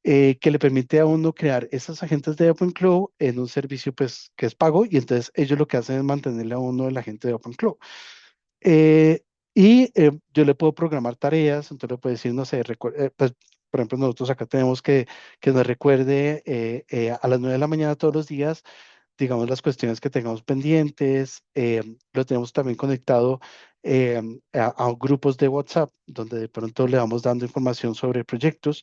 que le permite a uno crear esas agentes de OpenCloud en un servicio pues, que es pago y entonces ellos lo que hacen es mantenerle a uno el agente de OpenCloud. Eh, y yo le puedo programar tareas, entonces le puedo decir, no sé, pues, por ejemplo, nosotros acá tenemos que nos recuerde a las 9 de la mañana todos los días, digamos, las cuestiones que tengamos pendientes. Lo tenemos también conectado eh, a grupos de WhatsApp, donde de pronto le vamos dando información sobre proyectos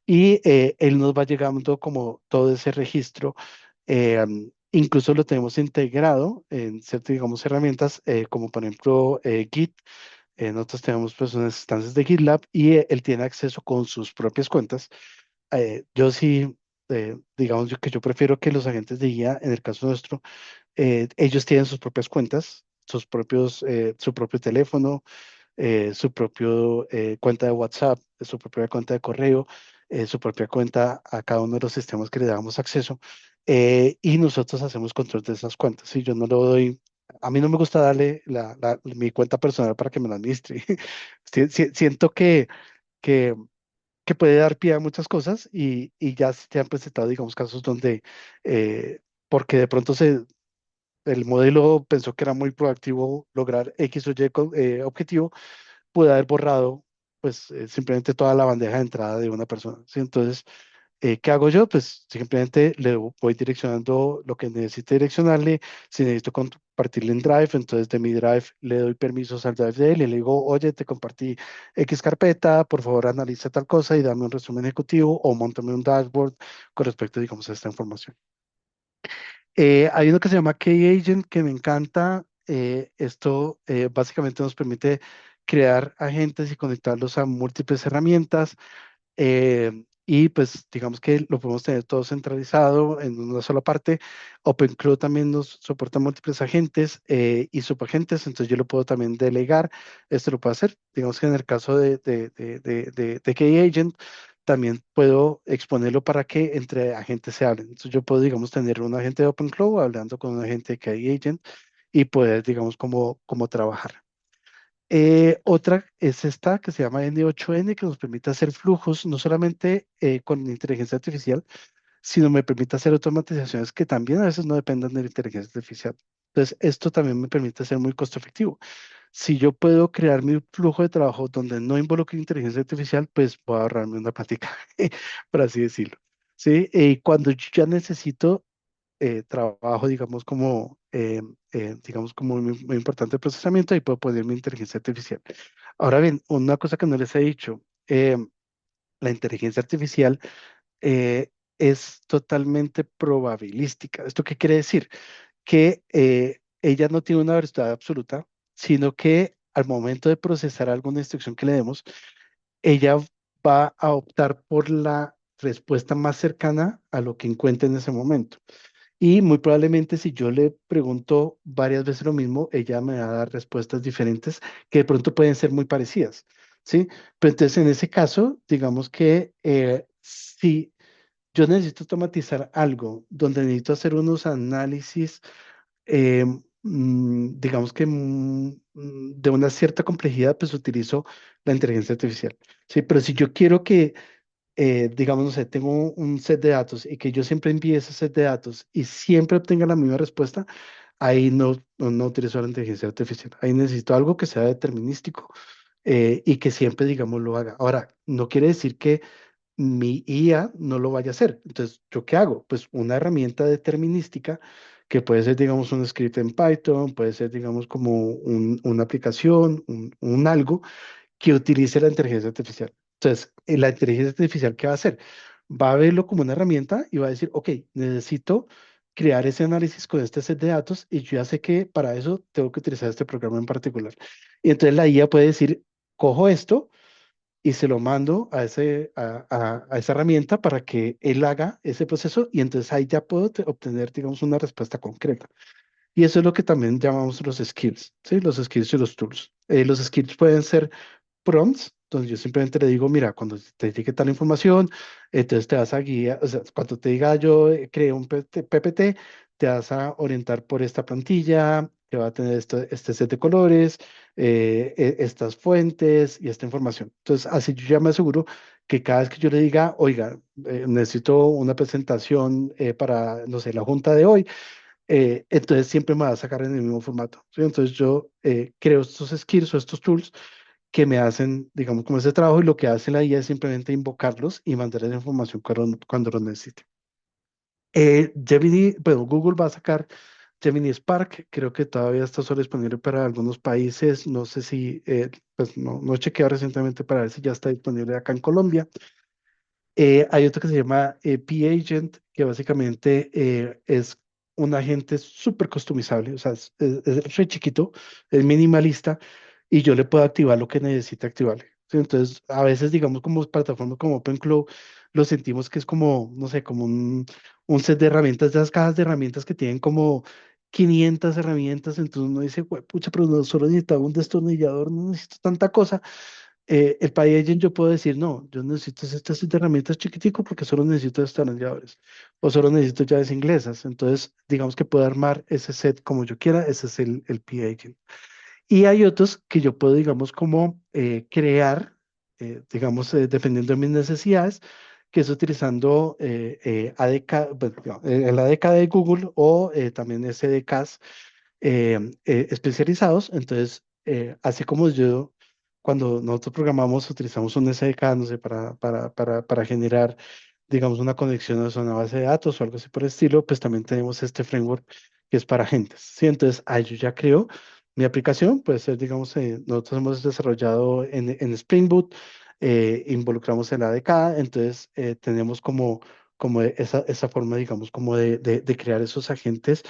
y él nos va llegando como todo ese registro. Incluso lo tenemos integrado en ciertas, digamos, herramientas, como por ejemplo Git. Nosotros tenemos pues unas instancias de GitLab y él tiene acceso con sus propias cuentas. Yo sí, digamos que yo prefiero que los agentes de guía, en el caso nuestro, ellos tienen sus propias cuentas, su propio teléfono, su propio cuenta de WhatsApp, su propia cuenta de correo, su propia cuenta a cada uno de los sistemas que le damos acceso, y nosotros hacemos control de esas cuentas. Si yo no lo doy, a mí no me gusta darle mi cuenta personal para que me la administre. Siento que, que puede dar pie a muchas cosas y ya se han presentado, digamos, casos donde, porque de pronto el modelo pensó que era muy proactivo lograr X o Y objetivo, pude haber borrado pues simplemente toda la bandeja de entrada de una persona, ¿sí? Entonces, ¿qué hago yo? Pues simplemente le voy direccionando lo que necesite direccionarle. Si necesito compartirle en Drive, entonces de mi Drive le doy permisos al Drive de él y le digo, oye, te compartí X carpeta, por favor analiza tal cosa y dame un resumen ejecutivo o montame un dashboard con respecto, digamos, a esta información. Hay uno que se llama K-Agent que me encanta. Esto básicamente nos permite crear agentes y conectarlos a múltiples herramientas. Y pues digamos que lo podemos tener todo centralizado en una sola parte. OpenCloud también nos soporta múltiples agentes y subagentes, entonces yo lo puedo también delegar. Esto lo puedo hacer. Digamos que en el caso de KeyAgent, también puedo exponerlo para que entre agentes se hablen. Entonces yo puedo, digamos, tener un agente de OpenCloud hablando con un agente de KeyAgent y poder, digamos, cómo trabajar. Otra es esta que se llama N8N, que nos permite hacer flujos, no solamente con inteligencia artificial, sino me permite hacer automatizaciones que también a veces no dependan de la inteligencia artificial. Entonces, esto también me permite ser muy costo efectivo. Si yo puedo crear mi flujo de trabajo donde no involucre inteligencia artificial, pues voy a ahorrarme una plática, por así decirlo. ¿Sí? Y cuando yo ya necesito trabajo, digamos, como muy importante el procesamiento y puedo poner mi inteligencia artificial. Ahora bien, una cosa que no les he dicho, la inteligencia artificial es totalmente probabilística. ¿Esto qué quiere decir? Que ella no tiene una verdad absoluta, sino que al momento de procesar alguna instrucción que le demos, ella va a optar por la respuesta más cercana a lo que encuentre en ese momento. Y muy probablemente si yo le pregunto varias veces lo mismo, ella me va a dar respuestas diferentes que de pronto pueden ser muy parecidas, ¿sí? Pero entonces en ese caso, digamos que si yo necesito automatizar algo donde necesito hacer unos análisis, eh, digamos que de una cierta complejidad, pues utilizo la inteligencia artificial, ¿sí? Pero si yo quiero que digamos, no sé, tengo un set de datos y que yo siempre envíe ese set de datos y siempre obtenga la misma respuesta, ahí no utilizo la inteligencia artificial. Ahí necesito algo que sea determinístico y que siempre, digamos, lo haga. Ahora, no quiere decir que mi IA no lo vaya a hacer. Entonces, ¿yo qué hago? Pues una herramienta determinística que puede ser, digamos, un script en Python, puede ser, digamos, como una aplicación, un algo que utilice la inteligencia artificial. Entonces, la inteligencia artificial, ¿qué va a hacer? Va a verlo como una herramienta y va a decir, ok, necesito crear ese análisis con este set de datos y yo ya sé que para eso tengo que utilizar este programa en particular. Y entonces la IA puede decir, cojo esto y se lo mando a esa herramienta para que él haga ese proceso y entonces ahí ya puedo obtener, digamos, una respuesta concreta. Y eso es lo que también llamamos los skills, ¿sí? Los skills y los tools. Los skills pueden ser prompts, donde yo simplemente le digo, mira, cuando te llegue tal información, entonces te vas a guiar, o sea, cuando te diga yo creo un PPT, te vas a orientar por esta plantilla, que va a tener este set de colores, estas fuentes y esta información. Entonces, así yo ya me aseguro que cada vez que yo le diga, oiga, necesito una presentación para, no sé, la junta de hoy, entonces siempre me va a sacar en el mismo formato, ¿sí? Entonces yo creo estos skills o estos tools que me hacen, digamos, como ese trabajo y lo que hace la IA es simplemente invocarlos y mandarles la información cuando lo necesite. Gemini, bueno, Google va a sacar Gemini Spark, creo que todavía está solo disponible para algunos países. No sé si, pues no he chequeado recientemente para ver si ya está disponible acá en Colombia. Hay otro que se llama P-Agent, que básicamente es un agente súper customizable, o sea, es re chiquito, es minimalista y yo le puedo activar lo que necesite activarle. ¿Sí? Entonces, a veces, digamos, como plataformas como OpenCloud, lo sentimos que es como, no sé, como un set de herramientas, de esas cajas de herramientas que tienen como 500 herramientas, entonces uno dice, pucha, pero no solo necesitaba un destornillador, no necesito tanta cosa. El PyAgent yo puedo decir, no, yo necesito estas siete herramientas chiquitico porque solo necesito destornilladores o solo necesito llaves inglesas. Entonces, digamos que puedo armar ese set como yo quiera, ese es el PyAgent. Y hay otros que yo puedo, digamos, como crear, digamos, dependiendo de mis necesidades, que es utilizando ADK, bueno, no, el ADK de Google o también SDKs especializados. Entonces, así como yo, cuando nosotros programamos, utilizamos un SDK, no sé, para generar, digamos, una conexión a una base de datos o algo así por el estilo, pues también tenemos este framework que es para agentes. Sí, entonces, ahí yo ya creo mi aplicación, puede ser, digamos, nosotros hemos desarrollado en Spring Boot, involucramos el ADK, entonces tenemos como esa forma, digamos, como de crear esos agentes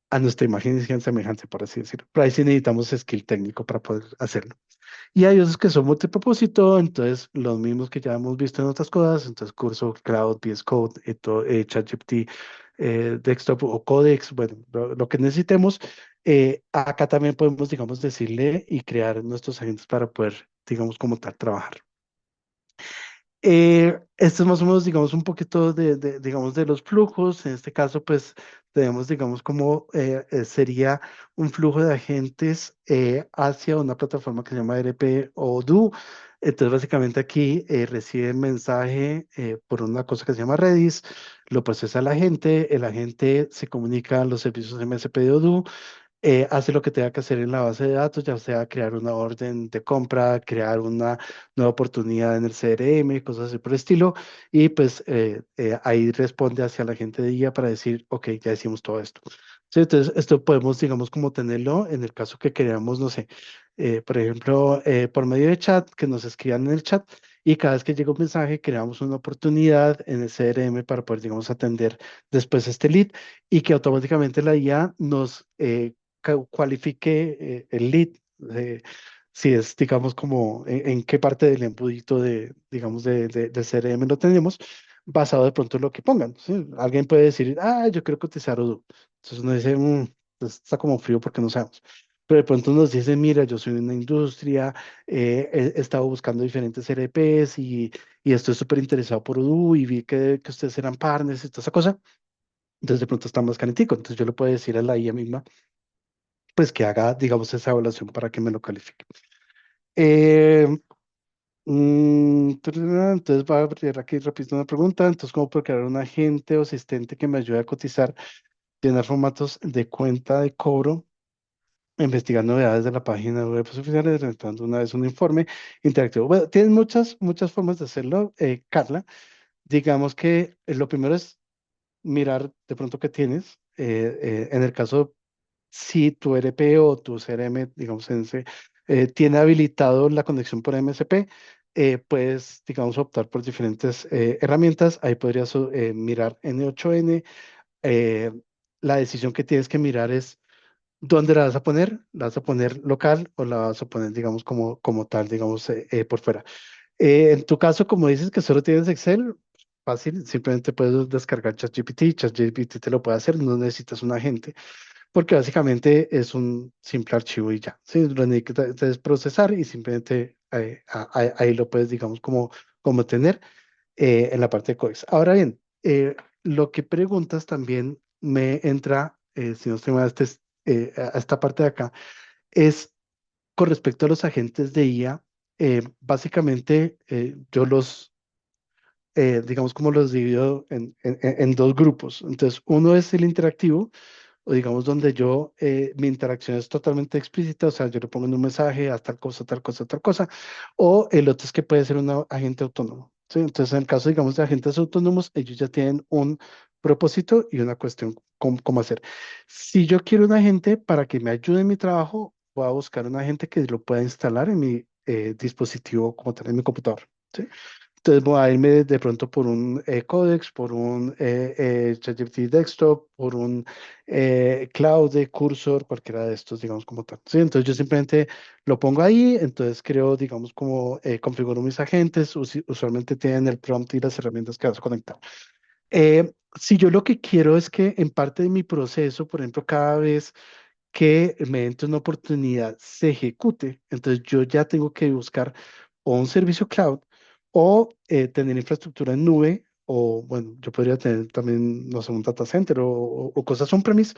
a nuestra imagen y semejanza, por así decirlo. Pero ahí sí necesitamos skill técnico para poder hacerlo. Y hay otros que son multipropósito, entonces los mismos que ya hemos visto en otras cosas, entonces Cursor, Cloud, VS Code, ChatGPT, Desktop o Codex, bueno, lo que necesitemos. Acá también podemos, digamos, decirle y crear nuestros agentes para poder, digamos, como tal, trabajar. Esto es más o menos, digamos, un poquito digamos, de los flujos. En este caso, pues, tenemos, digamos, como sería un flujo de agentes hacia una plataforma que se llama RP o DO. Entonces, básicamente aquí recibe mensaje por una cosa que se llama Redis, lo procesa el agente se comunica a los servicios MSP de Odoo, hace lo que tenga que hacer en la base de datos, ya sea crear una orden de compra, crear una nueva oportunidad en el CRM, cosas así por el estilo, y pues ahí responde hacia la gente de IA para decir, ok, ya hicimos todo esto. Sí, entonces, esto podemos, digamos, como tenerlo en el caso que queramos, no sé, por ejemplo, por medio de chat, que nos escriban en el chat. Y cada vez que llega un mensaje, creamos una oportunidad en el CRM para poder, digamos, atender después este lead y que automáticamente la IA nos cualifique el lead, eh, si es, digamos, como en qué parte del embudito digamos, del CRM lo tenemos, basado de pronto en lo que pongan. ¿Sí? Alguien puede decir, ah, yo quiero cotizar Odoo. Entonces uno dice, pues, está como frío porque no sabemos. Pero de pronto nos dice, mira, yo soy una industria, he estado buscando diferentes RPs y estoy súper interesado por Odoo y vi que ustedes eran partners y toda esa cosa. Entonces de pronto está más calentico. Entonces yo le puedo decir a la IA misma, pues que haga, digamos, esa evaluación para que me lo califique. Eh, entonces voy a abrir aquí rápido una pregunta. Entonces, ¿cómo puedo crear un agente o asistente que me ayude a cotizar, llenar formatos de cuenta de cobro, investigar novedades de la página web oficiales, redactando una vez un informe interactivo? Bueno, tienes muchas formas de hacerlo, Carla. Digamos que lo primero es mirar de pronto qué tienes. En el caso si tu RP o tu CRM, digamos, tiene habilitado la conexión por MSP, puedes, digamos, optar por diferentes herramientas. Ahí podrías mirar N8N. eh, la decisión que tienes que mirar es dónde la vas a poner. ¿La vas a poner local o la vas a poner, digamos, como tal, digamos, por fuera? En tu caso, como dices que solo tienes Excel, fácil, simplemente puedes descargar ChatGPT. ChatGPT te lo puede hacer, no necesitas un agente porque básicamente es un simple archivo y ya. Sí, lo necesitas es procesar y simplemente ahí lo puedes, digamos, como tener en la parte de código. Ahora bien, lo que preguntas también me entra, si no estoy mal, a esta parte de acá, es con respecto a los agentes de IA. Básicamente, yo digamos, como los divido en dos grupos. Entonces, uno es el interactivo, o digamos donde mi interacción es totalmente explícita, o sea, yo le pongo en un mensaje a tal cosa, tal cosa, tal cosa, o el otro es que puede ser un agente autónomo. ¿Sí? Entonces, en el caso, digamos, de agentes autónomos, ellos ya tienen un propósito y una cuestión cómo hacer. Si yo quiero un agente para que me ayude en mi trabajo, voy a buscar un agente que lo pueda instalar en mi dispositivo como tal, en mi computador. ¿Sí? Entonces voy a irme de pronto por un Codex, por un ChatGPT Desktop, por un Cloud de Cursor, cualquiera de estos, digamos, como tal. ¿Sí? Entonces yo simplemente lo pongo ahí, entonces creo, digamos, como configuro mis agentes, usualmente tienen el prompt y las herramientas que vas a conectar. Si yo lo que quiero es que en parte de mi proceso, por ejemplo, cada vez que me entre una oportunidad se ejecute. Entonces yo ya tengo que buscar o un servicio cloud o tener infraestructura en nube o bueno, yo podría tener también, no sé, un data center o cosas on-premise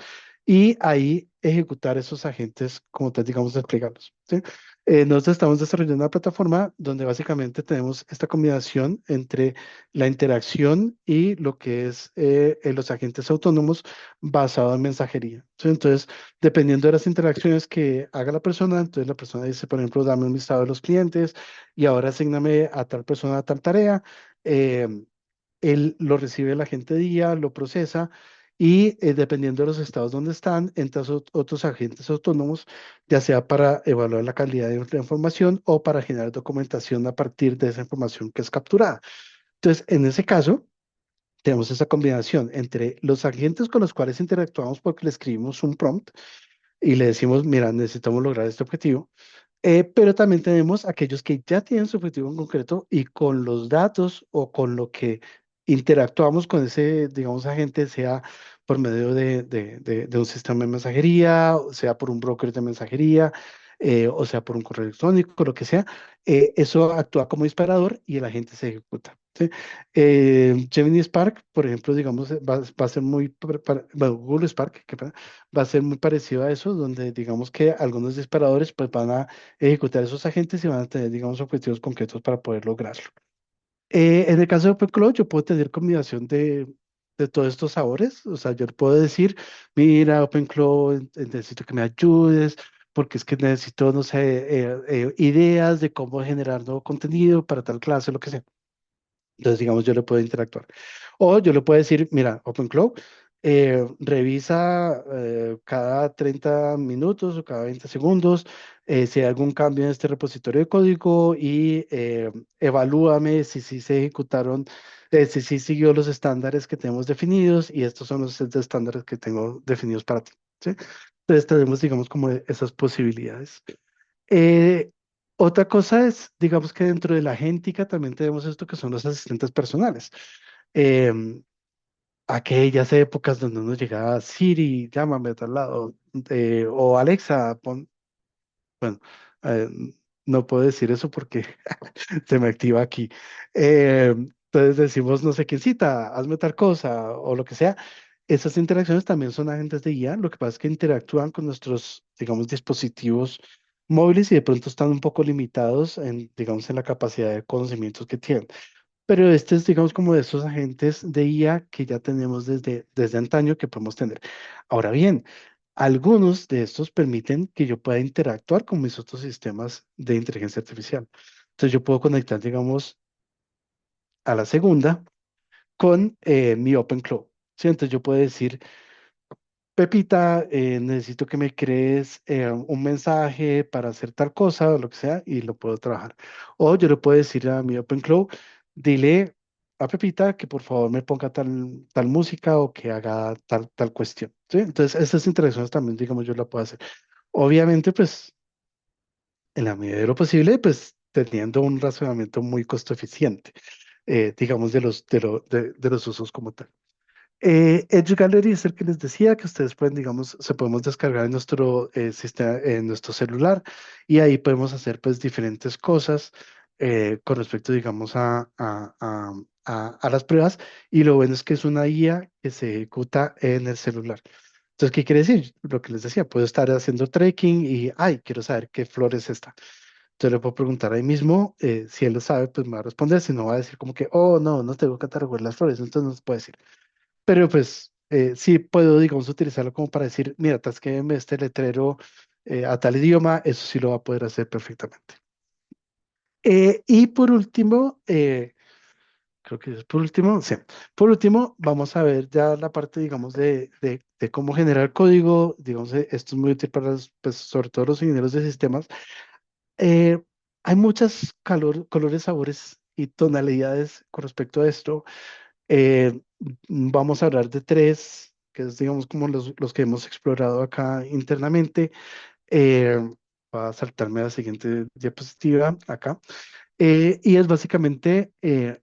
y ahí ejecutar esos agentes como tal, digamos, desplegarlos. ¿Sí? Nosotros estamos desarrollando una plataforma donde básicamente tenemos esta combinación entre la interacción y lo que es los agentes autónomos basado en mensajería. ¿Sí? Entonces, dependiendo de las interacciones que haga la persona, entonces la persona dice, por ejemplo, dame un listado de los clientes y ahora asigname a tal persona a tal tarea. eh, Él lo recibe el agente día, lo procesa y dependiendo de los estados donde están, entran otros agentes autónomos, ya sea para evaluar la calidad de la información o para generar documentación a partir de esa información que es capturada. Entonces, en ese caso, tenemos esa combinación entre los agentes con los cuales interactuamos porque le escribimos un prompt y le decimos, mira, necesitamos lograr este objetivo. Pero también tenemos aquellos que ya tienen su objetivo en concreto y con los datos o con lo que interactuamos con ese, digamos, agente, sea por medio de un sistema de mensajería, o sea por un broker de mensajería, o sea por un correo electrónico, lo que sea, eso actúa como disparador y el agente se ejecuta. ¿Sí? Gemini Spark, por ejemplo, digamos, va a ser muy, bueno, Google Spark, va a ser muy parecido a eso, donde digamos que algunos disparadores pues van a ejecutar esos agentes y van a tener, digamos, objetivos concretos para poder lograrlo. En el caso de OpenCloud, yo puedo tener combinación de todos estos sabores. O sea, yo puedo decir, mira, OpenCloud, necesito que me ayudes, porque es que necesito, no sé, ideas de cómo generar nuevo contenido para tal clase, lo que sea. Entonces, digamos, yo le puedo interactuar. O yo le puedo decir, mira, OpenCloud, revisa cada 30 minutos o cada 20 segundos si hay algún cambio en este repositorio de código y evalúame si sí se ejecutaron, si sí siguió los estándares que tenemos definidos y estos son los set de estándares que tengo definidos para ti. ¿Sí? Entonces, tenemos, digamos, como esas posibilidades. Eh, Otra cosa es, digamos que dentro de la agéntica también tenemos esto que son los asistentes personales. Em, Aquellas épocas donde uno llegaba, Siri, llámame a tal lado, o Alexa, bueno, eh, no puedo decir eso porque se me activa aquí. Entonces decimos, no sé quién cita, hazme tal cosa o lo que sea. Esas interacciones también son agentes de IA, lo que pasa es que interactúan con nuestros, digamos, dispositivos móviles y de pronto están un poco limitados en, digamos, en la capacidad de conocimientos que tienen. Pero este es, digamos, como de esos agentes de IA que ya tenemos desde antaño que podemos tener. Ahora bien, algunos de estos permiten que yo pueda interactuar con mis otros sistemas de inteligencia artificial. Entonces yo puedo conectar, digamos, a la segunda con mi OpenClaw. ¿Sí? Entonces yo puedo decir, Pepita, necesito que me crees un mensaje para hacer tal cosa o lo que sea y lo puedo trabajar. O yo le puedo decir a mi OpenClaw, dile a Pepita que por favor me ponga tal música o que haga tal cuestión. ¿Sí? Entonces, estas interacciones también, digamos, yo la puedo hacer. Obviamente, pues, en la medida de lo posible, pues, teniendo un razonamiento muy costo eficiente, digamos, de los usos como tal. Edge Gallery es el que les decía que ustedes pueden, digamos, se podemos descargar en nuestro sistema, en nuestro celular y ahí podemos hacer pues diferentes cosas con respecto, digamos, a las pruebas y lo bueno es que es una guía que se ejecuta en el celular. Entonces, ¿qué quiere decir? Lo que les decía, puedo estar haciendo trekking y, ay, quiero saber qué flor es esta. Entonces le puedo preguntar ahí mismo, si él lo sabe, pues me va a responder, si no va a decir como que, oh, no, no tengo que catalogar las flores, entonces no se puede decir. Pero pues sí puedo, digamos, utilizarlo como para decir, mira, tasquéme este letrero a tal idioma, eso sí lo va a poder hacer perfectamente. Y por último, creo que es por último, sí. Por último, vamos a ver ya la parte, digamos, de cómo generar código. Digamos, esto es muy útil para pues, sobre todo los ingenieros de sistemas. Eh, Hay muchas colores, sabores y tonalidades con respecto a esto. Vamos a hablar de tres, que es, digamos, como los que hemos explorado acá internamente. Eh, Va a saltarme a la siguiente diapositiva acá. Y es básicamente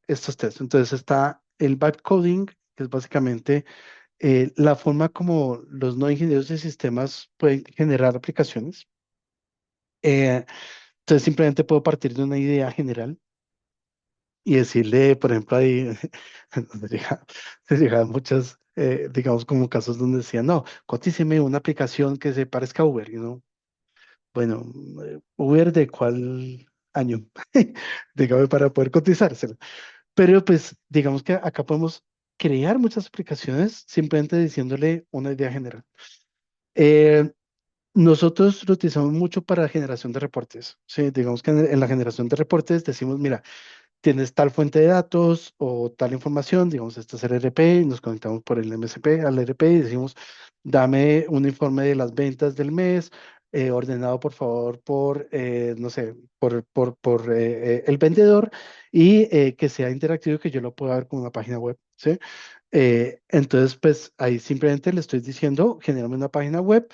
estos tres. Entonces está el vibe coding, que es básicamente la forma como los no ingenieros de sistemas pueden generar aplicaciones. Eh, entonces simplemente puedo partir de una idea general y decirle, por ejemplo, ahí donde se llegan muchas, digamos, como casos donde decían, no, cotíceme una aplicación que se parezca a Uber, bueno, Uber de cuál año, dígame para poder cotizárselo. Pero pues digamos que acá podemos crear muchas aplicaciones simplemente diciéndole una idea general. Eh, Nosotros lo utilizamos mucho para generación de reportes. Sí, digamos que en la generación de reportes decimos, mira, tienes tal fuente de datos o tal información, digamos, este es el RP, y nos conectamos por el MSP al RP y decimos, dame un informe de las ventas del mes, ordenado por favor por, no sé, por el vendedor y que sea interactivo y que yo lo pueda ver como una página web, ¿sí? Entonces, pues ahí simplemente le estoy diciendo, genérame una página web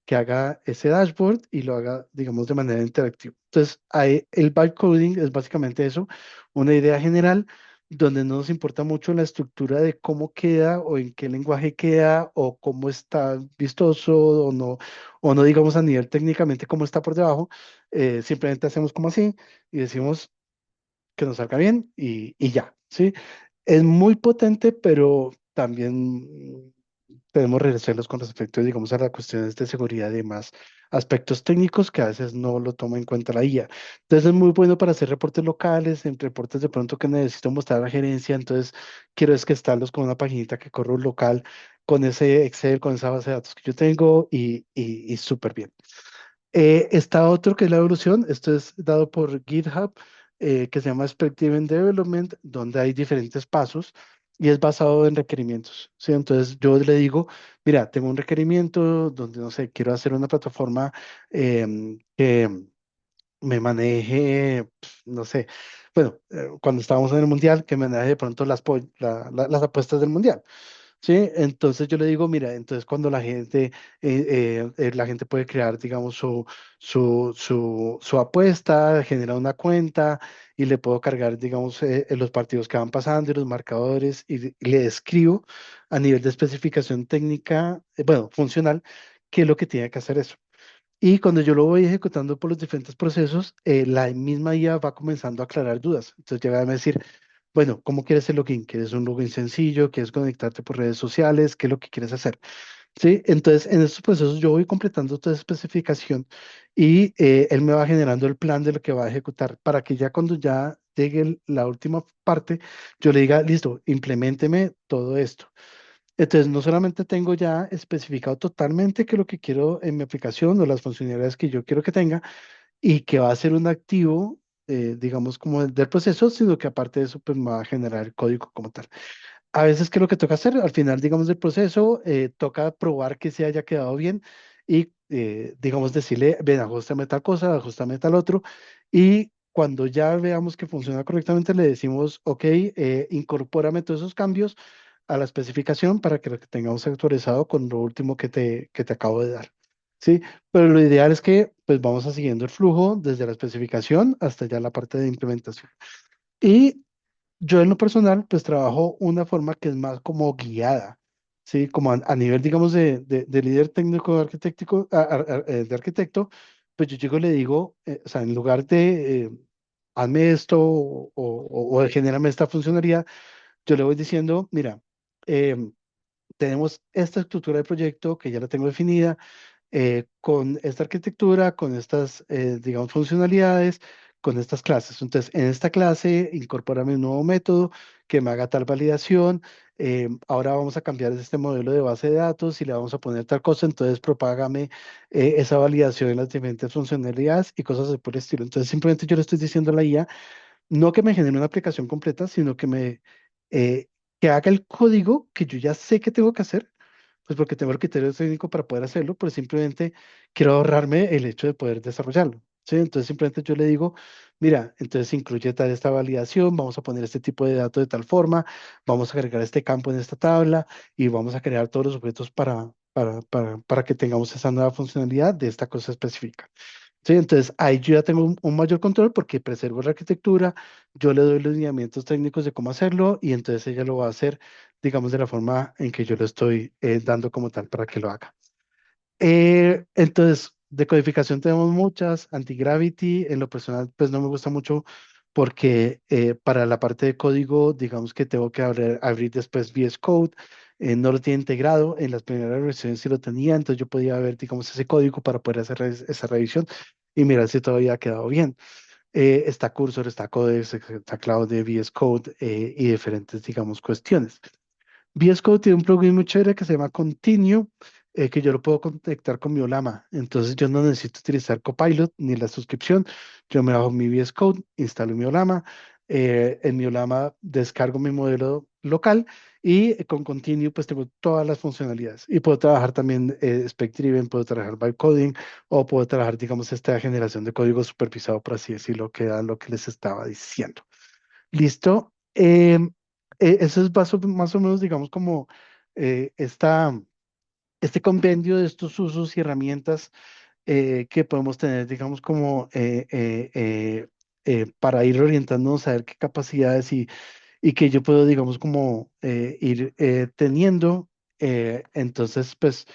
que haga ese dashboard y lo haga, digamos, de manera interactiva. Entonces, ahí, el byte coding es básicamente eso, una idea general donde no nos importa mucho la estructura de cómo queda o en qué lenguaje queda o cómo está vistoso o no digamos a nivel técnicamente cómo está por debajo, simplemente hacemos como así y decimos que nos salga bien y ya, ¿sí? Es muy potente, pero también debemos regresarlos con respecto, digamos, a las cuestiones de seguridad y demás aspectos técnicos que a veces no lo toma en cuenta la IA. Entonces es muy bueno para hacer reportes locales, en reportes de pronto que necesito mostrar a la gerencia, entonces quiero es que estarlos con una paginita que corro local, con ese Excel, con esa base de datos que yo tengo y súper bien. Está otro que es la evolución, esto es dado por GitHub, que se llama Sprint Driven Development, donde hay diferentes pasos y es basado en requerimientos, ¿sí? Entonces yo le digo, mira, tengo un requerimiento donde, no sé, quiero hacer una plataforma que me maneje, no sé, bueno, cuando estábamos en el mundial, que me maneje de pronto las apuestas del mundial. Sí, entonces yo le digo, mira, entonces cuando la gente puede crear, digamos, su apuesta, genera una cuenta y le puedo cargar, digamos, los partidos que van pasando y los marcadores y le escribo a nivel de especificación técnica, bueno, funcional, qué es lo que tiene que hacer eso. Y cuando yo lo voy ejecutando por los diferentes procesos, la misma IA va comenzando a aclarar dudas. Entonces ya va a decir, bueno, ¿cómo quieres el login? ¿Quieres un login sencillo? ¿Quieres conectarte por redes sociales? ¿Qué es lo que quieres hacer? Sí, entonces en estos procesos yo voy completando toda esa especificación y él me va generando el plan de lo que va a ejecutar para que ya cuando ya llegue la última parte, yo le diga, listo, implementeme todo esto. Entonces, no solamente tengo ya especificado totalmente qué es lo que quiero en mi aplicación o las funcionalidades que yo quiero que tenga y que va a ser un activo, digamos, como del proceso, sino que aparte de eso, pues me va a generar el código como tal. A veces, ¿qué es lo que toca hacer? Al final, digamos, del proceso, toca probar que se haya quedado bien y, digamos, decirle, ven, ajustame tal cosa, ajustame tal otro. Y cuando ya veamos que funciona correctamente, le decimos, ok, incorpórame todos esos cambios a la especificación para que lo que tengamos actualizado con lo último que te acabo de dar. Sí, pero lo ideal es que pues vamos a siguiendo el flujo desde la especificación hasta ya la parte de implementación. Y yo en lo personal, pues trabajo una forma que es más como guiada, ¿sí? Como a nivel, digamos, de líder técnico arquitecto, de arquitecto, pues yo llego y le digo, o sea, en lugar de hazme esto o genérame esta funcionalidad, yo le voy diciendo, mira, em, tenemos esta estructura de proyecto que ya la tengo definida, con esta arquitectura, con estas, digamos, funcionalidades, con estas clases. Entonces, en esta clase, incorpórame un nuevo método que me haga tal validación. Ahora vamos a cambiar este modelo de base de datos y le vamos a poner tal cosa. Entonces, propágame esa validación en las diferentes funcionalidades y cosas de por el estilo. Entonces, simplemente yo le estoy diciendo a la IA no que me genere una aplicación completa, sino eh, que haga el código que yo ya sé que tengo que hacer, pues porque tengo el criterio técnico para poder hacerlo, pero simplemente quiero ahorrarme el hecho de poder desarrollarlo. ¿Sí? Entonces simplemente yo le digo, mira, entonces incluye tal esta validación, vamos a poner este tipo de datos de tal forma, vamos a agregar este campo en esta tabla y vamos a crear todos los objetos para que tengamos esa nueva funcionalidad de esta cosa específica. Sí, entonces ahí yo ya tengo un mayor control porque preservo la arquitectura, yo le doy los lineamientos técnicos de cómo hacerlo y entonces ella lo va a hacer, digamos, de la forma en que yo lo estoy dando como tal para que lo haga. Entonces, de codificación tenemos muchas, anti-gravity, en lo personal, pues no me gusta mucho porque para la parte de código, digamos que tengo que abrir después VS Code, no lo tiene integrado, en las primeras versiones sí lo tenía, entonces yo podía ver, digamos, ese código para poder hacer esa revisión y mirar si todo había quedado bien. Está Cursor, está Codex, está Cloud de VS Code y diferentes, digamos, cuestiones. VS Code tiene un plugin muy chévere que se llama Continue, que yo lo puedo conectar con mi Olama. Entonces yo no necesito utilizar Copilot ni la suscripción. Yo me bajo mi VS Code, instalo mi Olama. En mi Olama descargo mi modelo local y con Continue pues tengo todas las funcionalidades. Y puedo trabajar también Spec Driven, puedo trabajar by coding o puedo trabajar, digamos, esta generación de código supervisado, por así decirlo, que era lo que les estaba diciendo. ¿Listo? Eso es más o menos, digamos, como eh, esta, este compendio de estos usos y herramientas que podemos tener, digamos, como para ir orientándonos a ver qué capacidades y que yo puedo, digamos, como ir teniendo. Entonces, pues,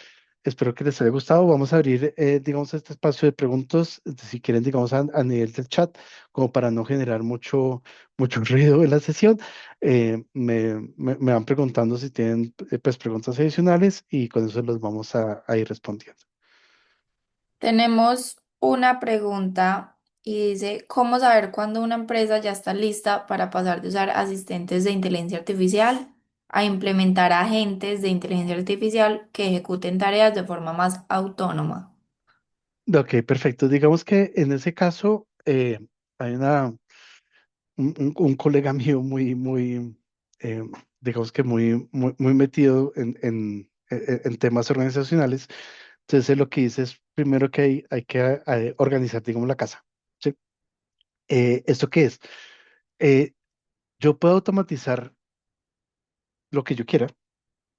espero que les haya gustado. Vamos a abrir, digamos, este espacio de preguntas, si quieren, digamos, a nivel del chat, como para no generar mucho ruido en la sesión. Me van preguntando si tienen, pues, preguntas adicionales y con eso los vamos a ir respondiendo. Tenemos una pregunta y dice, ¿cómo saber cuándo una empresa ya está lista para pasar de usar asistentes de inteligencia artificial a implementar agentes de inteligencia artificial que ejecuten tareas de forma más autónoma? Ok, perfecto. Digamos que en ese caso hay un colega mío eh, digamos que muy metido en temas organizacionales. Entonces, él lo que dice es, primero que hay que organizar, digamos, la casa. ¿Sí? ¿Esto qué es? Eh, yo puedo automatizar lo que yo quiera,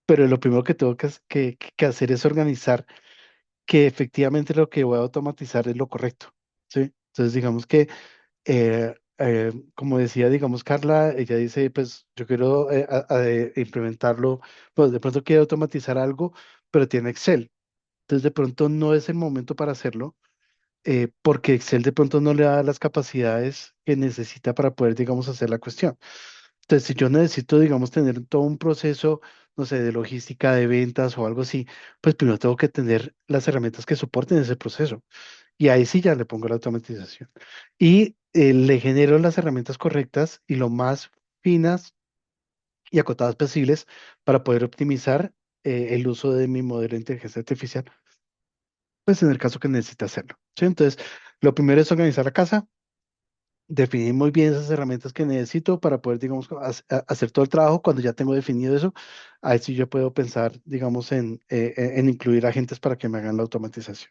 pero lo primero que tengo que hacer es organizar que efectivamente lo que voy a automatizar es lo correcto. ¿Sí? Entonces, digamos que como decía, digamos, Carla, ella dice, pues yo quiero implementarlo, pues de pronto quiero automatizar algo, pero tiene Excel. Entonces de pronto no es el momento para hacerlo, porque Excel de pronto no le da las capacidades que necesita para poder, digamos, hacer la cuestión. Entonces, si yo necesito, digamos, tener todo un proceso, no sé, de logística, de ventas o algo así, pues primero tengo que tener las herramientas que soporten ese proceso. Y ahí sí ya le pongo la automatización. Y le genero las herramientas correctas y lo más finas y acotadas posibles para poder optimizar el uso de mi modelo de inteligencia artificial, pues en el caso que necesite hacerlo. ¿Sí? Entonces, lo primero es organizar la casa, definir muy bien esas herramientas que necesito para poder, digamos, hacer todo el trabajo. Cuando ya tengo definido eso, ahí sí yo puedo pensar, digamos, en incluir agentes para que me hagan la automatización.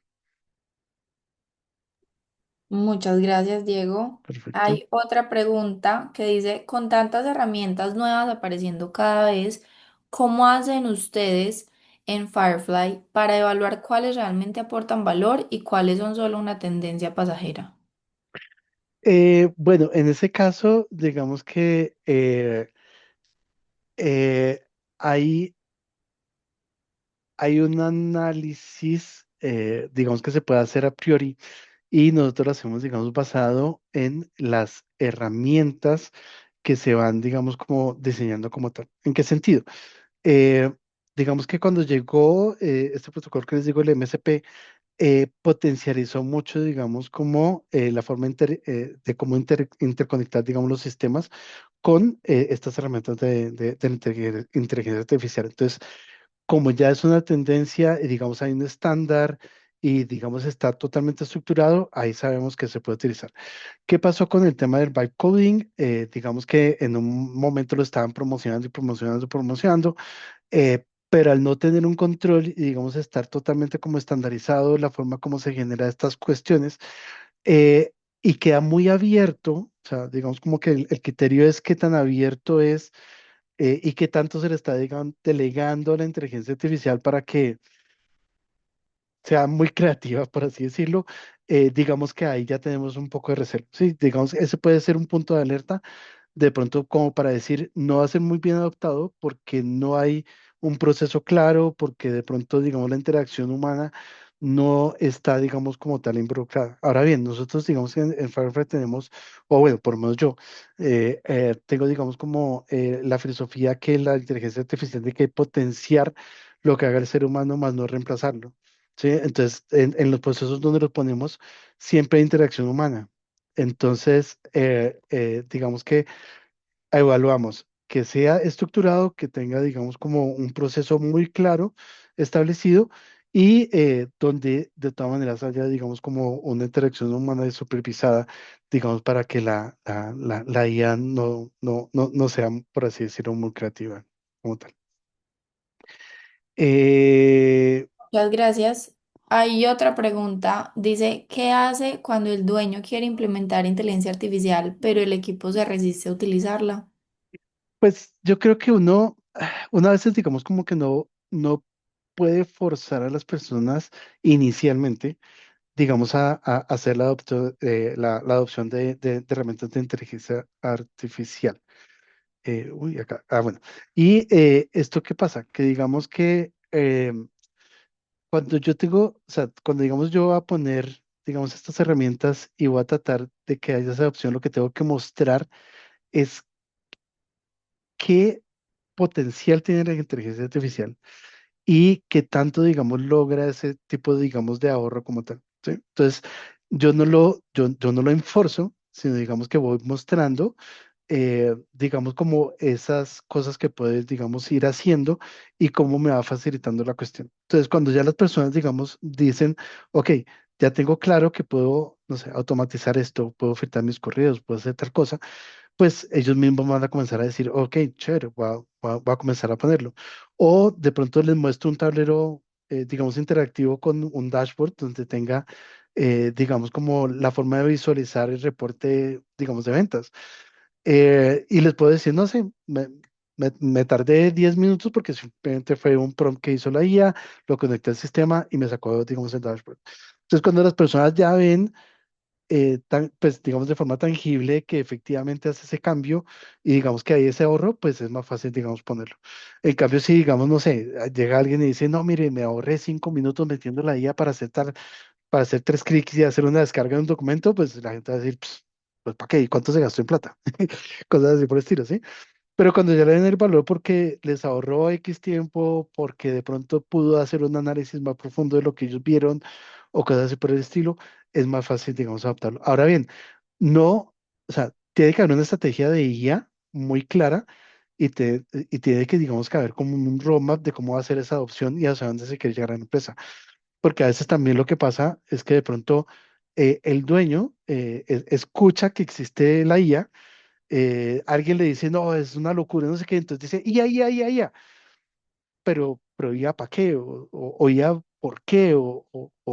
Muchas gracias, Diego. Perfecto. Hay otra pregunta que dice, con tantas herramientas nuevas apareciendo cada vez, ¿cómo hacen ustedes en Firefly para evaluar cuáles realmente aportan valor y cuáles son solo una tendencia pasajera? Bueno, en ese caso, digamos que eh, hay, hay un análisis, digamos que se puede hacer a priori y nosotros lo hacemos, digamos, basado en las herramientas que se van, digamos, como diseñando como tal. ¿En qué sentido? Eh, digamos que cuando llegó este protocolo que les digo, el MSP, potencializó mucho, digamos, como la forma de cómo interconectar, digamos, los sistemas con estas herramientas de la inteligencia artificial. Entonces, como ya es una tendencia, y digamos, hay un estándar y digamos está totalmente estructurado, ahí sabemos que se puede utilizar. ¿Qué pasó con el tema del vibe coding? Digamos que en un momento lo estaban promocionando y promocionando y promocionando, pero al no tener un control y digamos estar totalmente como estandarizado la forma como se genera estas cuestiones, eh, y queda muy abierto, o sea, digamos como que el criterio es qué tan abierto es, y qué tanto se le está delegando a la inteligencia artificial para que sea muy creativa, por así decirlo. Digamos que ahí ya tenemos un poco de reserva. Sí, digamos, ese puede ser un punto de alerta de pronto como para decir, no va a ser muy bien adoptado porque no hay un proceso claro, porque de pronto, digamos, la interacción humana no está, digamos, como tal involucrada. Ahora bien, nosotros, digamos, en Firefly tenemos, o bueno, por lo menos yo, tengo, digamos, como la filosofía que la inteligencia artificial tiene que potenciar lo que haga el ser humano, más no reemplazarlo. ¿Sí? Entonces, en los procesos donde los ponemos, siempre hay interacción humana. Entonces, digamos que evaluamos que sea estructurado, que tenga, digamos, como un proceso muy claro, establecido, y donde de todas maneras haya, digamos, como una interacción humana y supervisada, digamos, para que la IA no sea, por así decirlo, muy creativa como tal. Eh, Muchas gracias. Hay otra pregunta. Dice, ¿qué hace cuando el dueño quiere implementar inteligencia artificial, pero el equipo se resiste a utilizarla? pues yo creo que uno, una vez digamos, como que no puede forzar a las personas inicialmente, digamos, a hacer la adopción de herramientas de inteligencia artificial. Uy, acá, bueno. Y esto qué pasa, que digamos que cuando yo tengo, o sea, cuando digamos yo voy a poner, digamos, estas herramientas y voy a tratar de que haya esa adopción, lo que tengo que mostrar es qué potencial tiene la inteligencia artificial y qué tanto, digamos, logra ese tipo, digamos, de ahorro como tal, ¿sí? Entonces, yo no lo enforzo, sino digamos que voy mostrando, digamos, como esas cosas que puedes, digamos, ir haciendo y cómo me va facilitando la cuestión. Entonces, cuando ya las personas, digamos, dicen, ok, ya tengo claro que puedo, no sé, automatizar esto, puedo filtrar mis correos, puedo hacer tal cosa, pues ellos mismos van a comenzar a decir, ok, chévere, voy a comenzar a ponerlo. O de pronto les muestro un tablero, digamos, interactivo con un dashboard donde tenga, digamos, como la forma de visualizar el reporte, digamos, de ventas. Y les puedo decir, no sé, me tardé 10 minutos porque simplemente fue un prompt que hizo la IA, lo conecté al sistema y me sacó, digamos, el dashboard. Entonces, cuando las personas ya ven, pues digamos de forma tangible que efectivamente hace ese cambio y digamos que hay ese ahorro, pues es más fácil, digamos, ponerlo. En cambio, si digamos, no sé, llega alguien y dice, no, mire, me ahorré 5 minutos metiendo la IA para hacer 3 clics y hacer una descarga de un documento, pues la gente va a decir, pues ¿para qué? ¿Y cuánto se gastó en plata? Cosas así por el estilo, ¿sí? Pero cuando ya le den el valor porque les ahorró X tiempo, porque de pronto pudo hacer un análisis más profundo de lo que ellos vieron o cosas así por el estilo, es más fácil, digamos, adaptarlo. Ahora bien, no, o sea, tiene que haber una estrategia de IA muy clara y tiene que, digamos, que haber como un roadmap de cómo va a ser esa adopción y hacia dónde se quiere llegar a la empresa. Porque a veces también lo que pasa es que de pronto el dueño escucha que existe la IA, alguien le dice, no, es una locura, no sé qué, entonces dice, IA, pero IA para qué, o IA por qué, o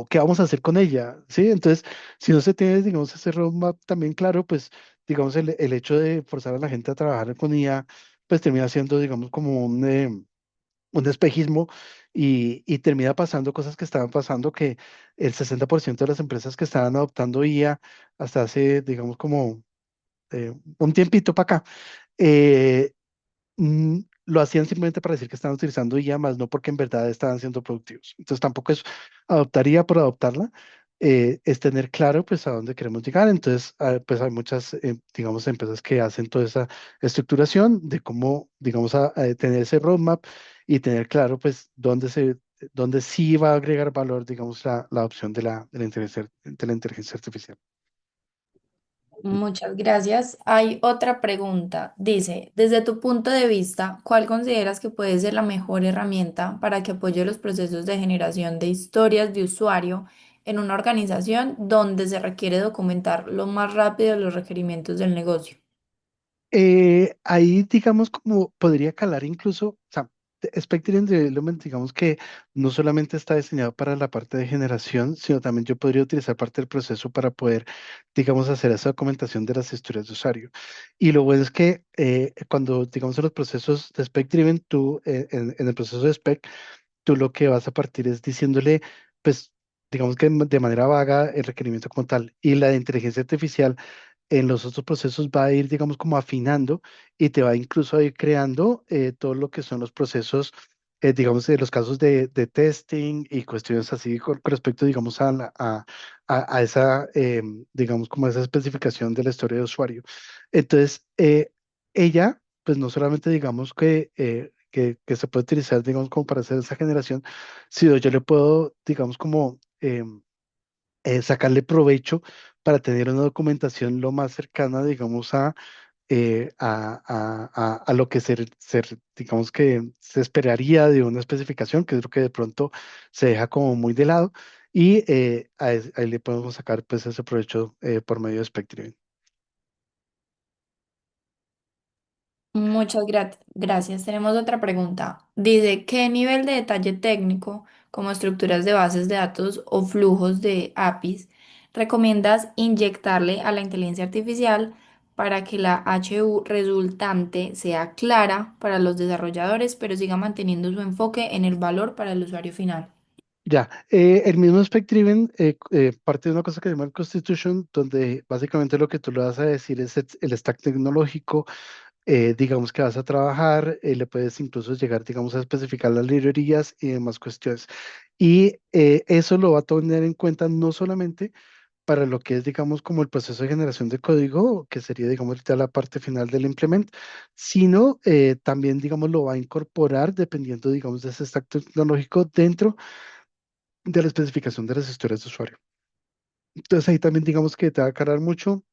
qué vamos a hacer con ella, ¿sí? Entonces, si no se tiene, digamos, ese roadmap también claro, pues, digamos, el hecho de forzar a la gente a trabajar con IA, pues termina siendo, digamos, como un espejismo y termina pasando cosas que estaban pasando, que el 60% de las empresas que estaban adoptando IA hasta hace, digamos, como un tiempito para acá, eh, lo hacían simplemente para decir que estaban utilizando IA, más no porque en verdad estaban siendo productivos. Entonces tampoco es adoptaría por adoptarla, es tener claro pues a dónde queremos llegar. Entonces, pues hay muchas, digamos, empresas que hacen toda esa estructuración de cómo, digamos, a tener ese roadmap y tener claro pues dónde sí va a agregar valor, digamos, la opción de la inteligencia artificial. Muchas gracias. Hay otra pregunta. Dice, desde tu punto de vista, ¿cuál consideras que puede ser la mejor herramienta para que apoye los procesos de generación de historias de usuario en una organización donde se requiere documentar lo más rápido los requerimientos del negocio? Ahí, digamos, como podría calar incluso, o sea, Spectrum Development, digamos que no solamente está diseñado para la parte de generación, sino también yo podría utilizar parte del proceso para poder, digamos, hacer esa documentación de las historias de usuario. Y lo bueno es que cuando, digamos, en los procesos de Spec Driven, tú, en el proceso de Spec, tú lo que vas a partir es diciéndole, pues, digamos que de manera vaga el requerimiento como tal. Y la de inteligencia artificial en los otros procesos va a ir, digamos, como afinando y te va incluso a ir creando todo lo que son los procesos, digamos, de los casos de testing y cuestiones así con respecto, digamos, a esa, digamos, como esa especificación de la historia de usuario. Entonces, ella, pues no solamente, digamos, que se puede utilizar, digamos, como para hacer esa generación, sino yo le puedo, digamos, como sacarle provecho para tener una documentación lo más cercana, digamos, a lo que digamos que se esperaría de una especificación, que es lo que de pronto se deja como muy de lado, y ahí le podemos sacar pues ese provecho por medio de Spectrum. Muchas gracias. Tenemos otra pregunta. Dice, ¿qué nivel de detalle técnico, como estructuras de bases de datos o flujos de APIs, recomiendas inyectarle a la inteligencia artificial para que la HU resultante sea clara para los desarrolladores, pero siga manteniendo su enfoque en el valor para el usuario final? Ya, el mismo Spec-Driven parte de una cosa que se llama el Constitution, donde básicamente lo que tú le vas a decir es el stack tecnológico, digamos que vas a trabajar, le puedes incluso llegar, digamos, a especificar las librerías y demás cuestiones. Y eso lo va a tener en cuenta no solamente para lo que es, digamos, como el proceso de generación de código, que sería, digamos, ya la parte final del implement, sino también, digamos, lo va a incorporar dependiendo, digamos, de ese stack tecnológico dentro de la especificación de las historias de usuario. Entonces ahí también, digamos, que te va a cargar mucho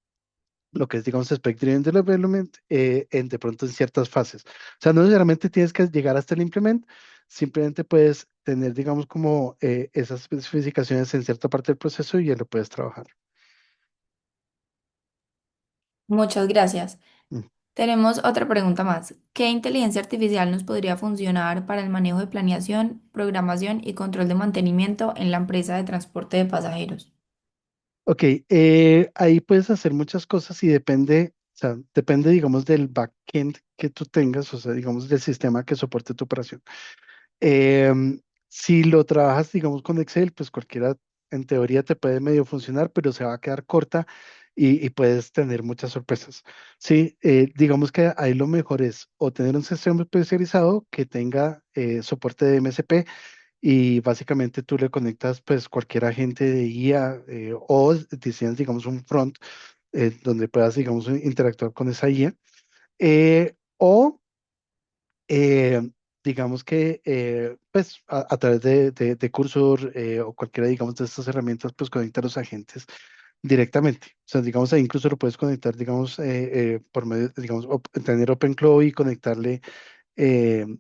lo que es, digamos, Spec-Driven Development de pronto en ciertas fases. O sea, no necesariamente tienes que llegar hasta el implement, simplemente puedes tener, digamos, como esas especificaciones en cierta parte del proceso y ya lo puedes trabajar. Muchas gracias. Mm. Tenemos otra pregunta más. ¿Qué inteligencia artificial nos podría funcionar para el manejo de planeación, programación y control de mantenimiento en la empresa de transporte de pasajeros? Ok, ahí puedes hacer muchas cosas y depende, o sea, depende, digamos, del backend que tú tengas, o sea, digamos, del sistema que soporte tu operación. Si lo trabajas, digamos, con Excel, pues cualquiera en teoría te puede medio funcionar, pero se va a quedar corta y puedes tener muchas sorpresas. Sí, digamos que ahí lo mejor es o tener un sistema especializado que tenga soporte de MSP y básicamente tú le conectas pues cualquier agente de IA o diseñas, digamos, un front donde puedas, digamos, interactuar con esa IA. O eh, digamos que pues a través de Cursor o cualquiera, digamos, de estas herramientas, pues conectar los agentes directamente. O sea, digamos, ahí incluso lo puedes conectar, digamos, por medio, digamos, tener OpenClaw y conectarle,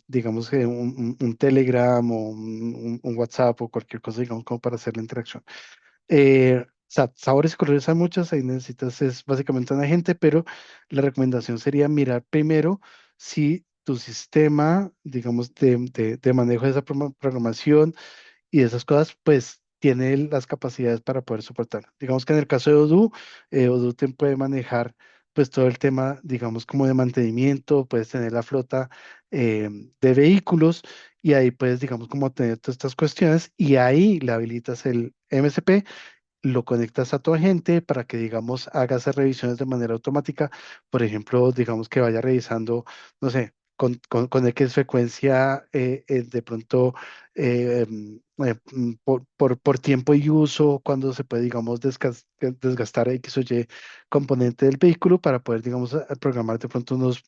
digamos, un Telegram o un WhatsApp o cualquier cosa, digamos, como para hacer la interacción. Sabores y colores hay muchos, ahí necesitas es básicamente un agente, pero la recomendación sería mirar primero si tu sistema, digamos, de manejo de esa programación y esas cosas, pues tiene las capacidades para poder soportar. Digamos que en el caso de Odoo, Odoo te puede manejar pues todo el tema, digamos, como de mantenimiento, puedes tener la flota eh, de vehículos y ahí puedes, digamos, como tener todas estas cuestiones y ahí le habilitas el MSP, lo conectas a tu agente para que, digamos, haga esas revisiones de manera automática. Por ejemplo, digamos que vaya revisando, no sé, con X frecuencia, de pronto, por tiempo y uso, cuando se puede, digamos, desgastar X o Y componente del vehículo para poder, digamos, programar de pronto unos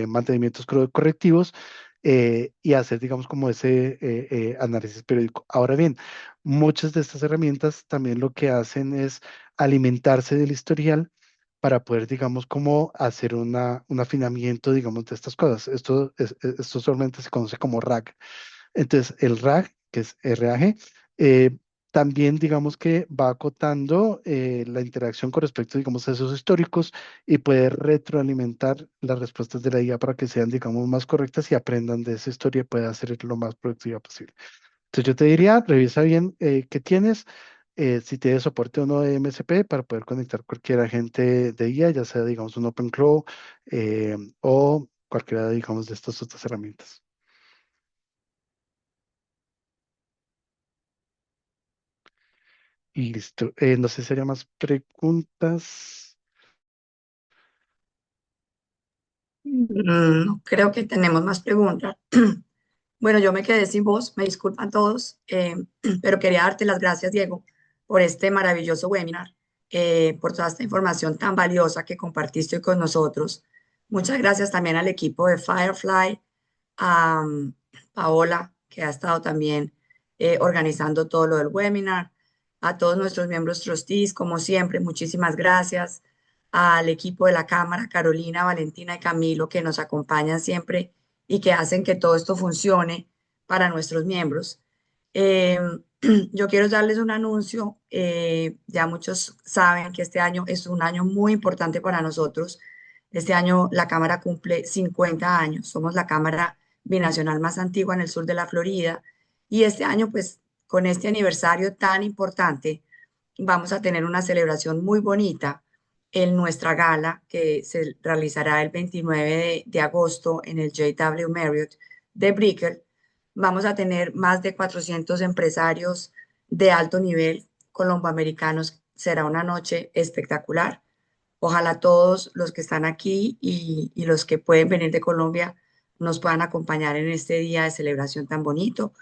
mantenimientos correctivos. Y hacer, digamos, como ese análisis periódico. Ahora bien, muchas de estas herramientas también lo que hacen es alimentarse del historial para poder, digamos, como hacer un afinamiento, digamos, de estas cosas. Esto solamente se conoce como RAG. Entonces, el RAG, que es RAG, eh, también, digamos, que va acotando la interacción con respecto, digamos, a esos históricos y puede retroalimentar las respuestas de la IA para que sean, digamos, más correctas y aprendan de esa historia y pueda ser lo más productiva posible. Entonces yo te diría, revisa bien qué tienes, si tienes soporte o no de MSP para poder conectar cualquier agente de IA, ya sea, digamos, un OpenClaw o cualquiera, digamos, de estas otras herramientas. Y listo. No sé si haría más preguntas. No creo que tenemos más preguntas. Bueno, yo me quedé sin voz, me disculpan todos, pero quería darte las gracias, Diego, por este maravilloso webinar, por toda esta información tan valiosa que compartiste hoy con nosotros. Muchas gracias también al equipo de Firefly, a Paola, que ha estado también organizando todo lo del webinar, a todos nuestros miembros trustees, como siempre, muchísimas gracias, al equipo de la Cámara, Carolina, Valentina y Camilo, que nos acompañan siempre y que hacen que todo esto funcione para nuestros miembros. Eh, yo quiero darles un anuncio. Ya muchos saben que este año es un año muy importante para nosotros. Este año la Cámara cumple 50 años. Somos la Cámara binacional más antigua en el sur de la Florida. Y este año, pues, con este aniversario tan importante, vamos a tener una celebración muy bonita en nuestra gala que se realizará el 29 de agosto en el JW Marriott de Brickell. Vamos a tener más de 400 empresarios de alto nivel colomboamericanos. Será una noche espectacular. Ojalá todos los que están aquí y los que pueden venir de Colombia nos puedan acompañar en este día de celebración tan bonito.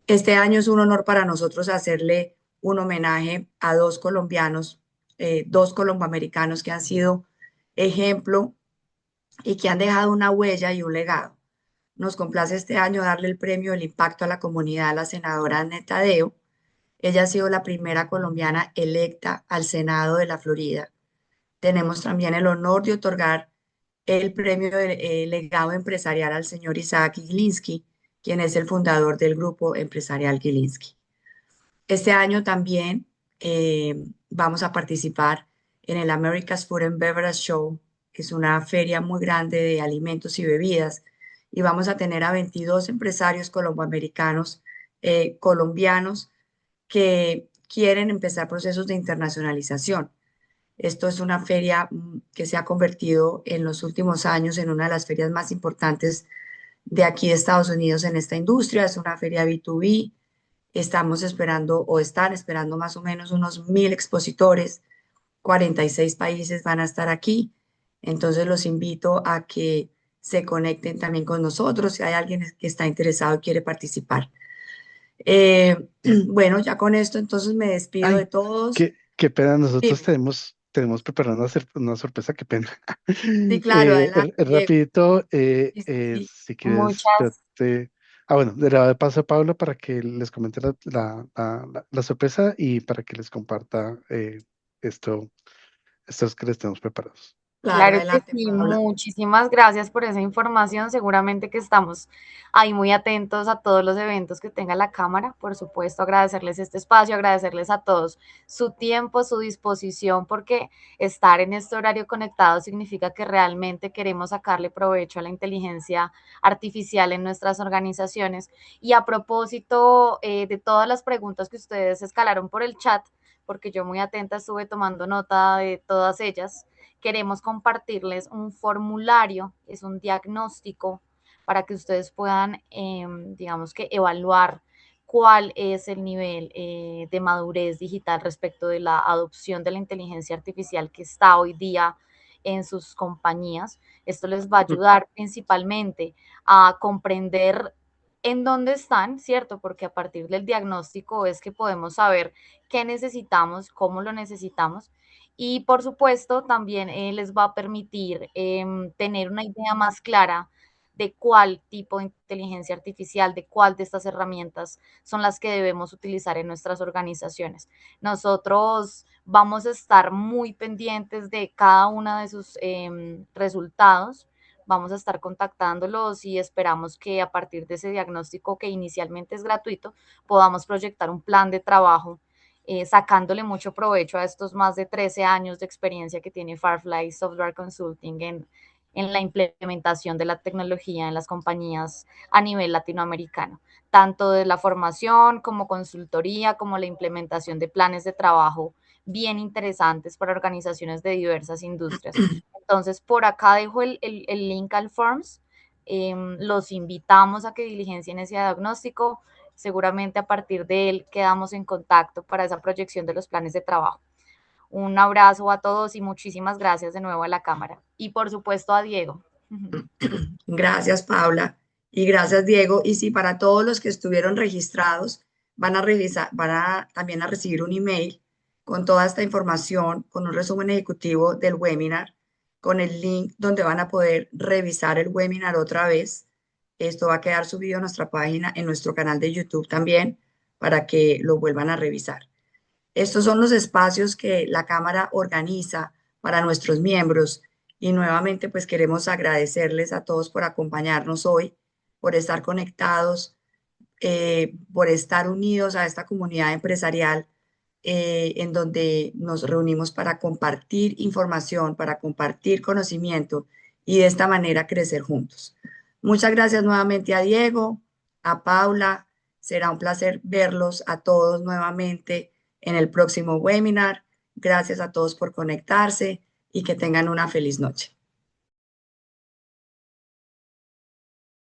Este año es un honor para nosotros hacerle un homenaje a dos colombianos, dos colomboamericanos que han sido ejemplo y que han dejado una huella y un legado. Nos complace este año darle el premio del impacto a la comunidad a la senadora Neta Tadeo. Ella ha sido la primera colombiana electa al Senado de la Florida. Tenemos también el honor de otorgar el premio de legado empresarial al señor Isaac Gilinski, quien es el fundador del grupo empresarial Gilinski. Este año también vamos a participar en el America's Food and Beverage Show, que es una feria muy grande de alimentos y bebidas, y vamos a tener a 22 empresarios colomboamericanos, colombianos, que quieren empezar procesos de internacionalización. Esto es una feria que se ha convertido en los últimos años en una de las ferias más importantes de aquí de Estados Unidos en esta industria. Es una feria B2B. Estamos esperando o están esperando más o menos unos 1.000 expositores. 46 países van a estar aquí. Entonces los invito a que se conecten también con nosotros si hay alguien que está interesado y quiere participar. Bueno, ya con esto entonces me despido de Ay, todos. qué pena, nosotros Dime. tenemos preparada una sorpresa, qué pena. Sí, claro, adelante, Diego. Rapidito, Sí, sí, sí. si quieres, Muchas, bueno, le doy paso a Pablo para que les comente la sorpresa y para que les comparta esto, estos que les tenemos preparados. claro, Claro que adelante, sí, Paula. muchísimas gracias por esa información. Seguramente que estamos ahí muy atentos a todos los eventos que tenga la Cámara. Por supuesto, agradecerles este espacio, agradecerles a todos su tiempo, su disposición, porque estar en este horario conectado significa que realmente queremos sacarle provecho a la inteligencia artificial en nuestras organizaciones. Y a propósito de todas las preguntas que ustedes escalaron por el chat, porque yo muy atenta estuve tomando nota de todas ellas, queremos compartirles un formulario, es un diagnóstico para que ustedes puedan, digamos que, evaluar cuál es el nivel de madurez digital respecto de la adopción de la inteligencia artificial que está hoy día en sus compañías. Esto les va a ayudar principalmente a comprender en dónde están, ¿cierto? Porque a partir del diagnóstico es que podemos saber qué necesitamos, cómo lo necesitamos y por supuesto también les va a permitir tener una idea más clara de cuál tipo de inteligencia artificial, de cuál de estas herramientas son las que debemos utilizar en nuestras organizaciones. Nosotros vamos a estar muy pendientes de cada uno de sus resultados. Vamos a estar contactándolos y esperamos que a partir de ese diagnóstico, que inicialmente es gratuito, podamos proyectar un plan de trabajo, sacándole mucho provecho a estos más de 13 años de experiencia que tiene Firefly Software Consulting en la implementación de la tecnología en las compañías a nivel latinoamericano, tanto de la formación como consultoría, como la implementación de planes de trabajo bien interesantes para organizaciones de diversas industrias. Entonces, por acá dejo el link al Forms. Los invitamos a que diligencien ese diagnóstico. Seguramente a partir de él quedamos en contacto para esa proyección de los planes de trabajo. Un abrazo a todos y muchísimas gracias de nuevo a la Cámara. Y por supuesto a Diego. Gracias, Paula. Y gracias, Diego. Y sí, para todos los que estuvieron registrados, van a también a recibir un email con toda esta información, con un resumen ejecutivo del webinar, con el link donde van a poder revisar el webinar otra vez. Esto va a quedar subido a nuestra página, en nuestro canal de YouTube también, para que lo vuelvan a revisar. Estos son los espacios que la Cámara organiza para nuestros miembros y nuevamente pues queremos agradecerles a todos por acompañarnos hoy, por estar conectados, por estar unidos a esta comunidad empresarial en donde nos reunimos para compartir información, para compartir conocimiento y de esta manera crecer juntos. Muchas gracias nuevamente a Diego, a Paula. Será un placer verlos a todos nuevamente en el próximo webinar. Gracias a todos por conectarse y que tengan una feliz noche.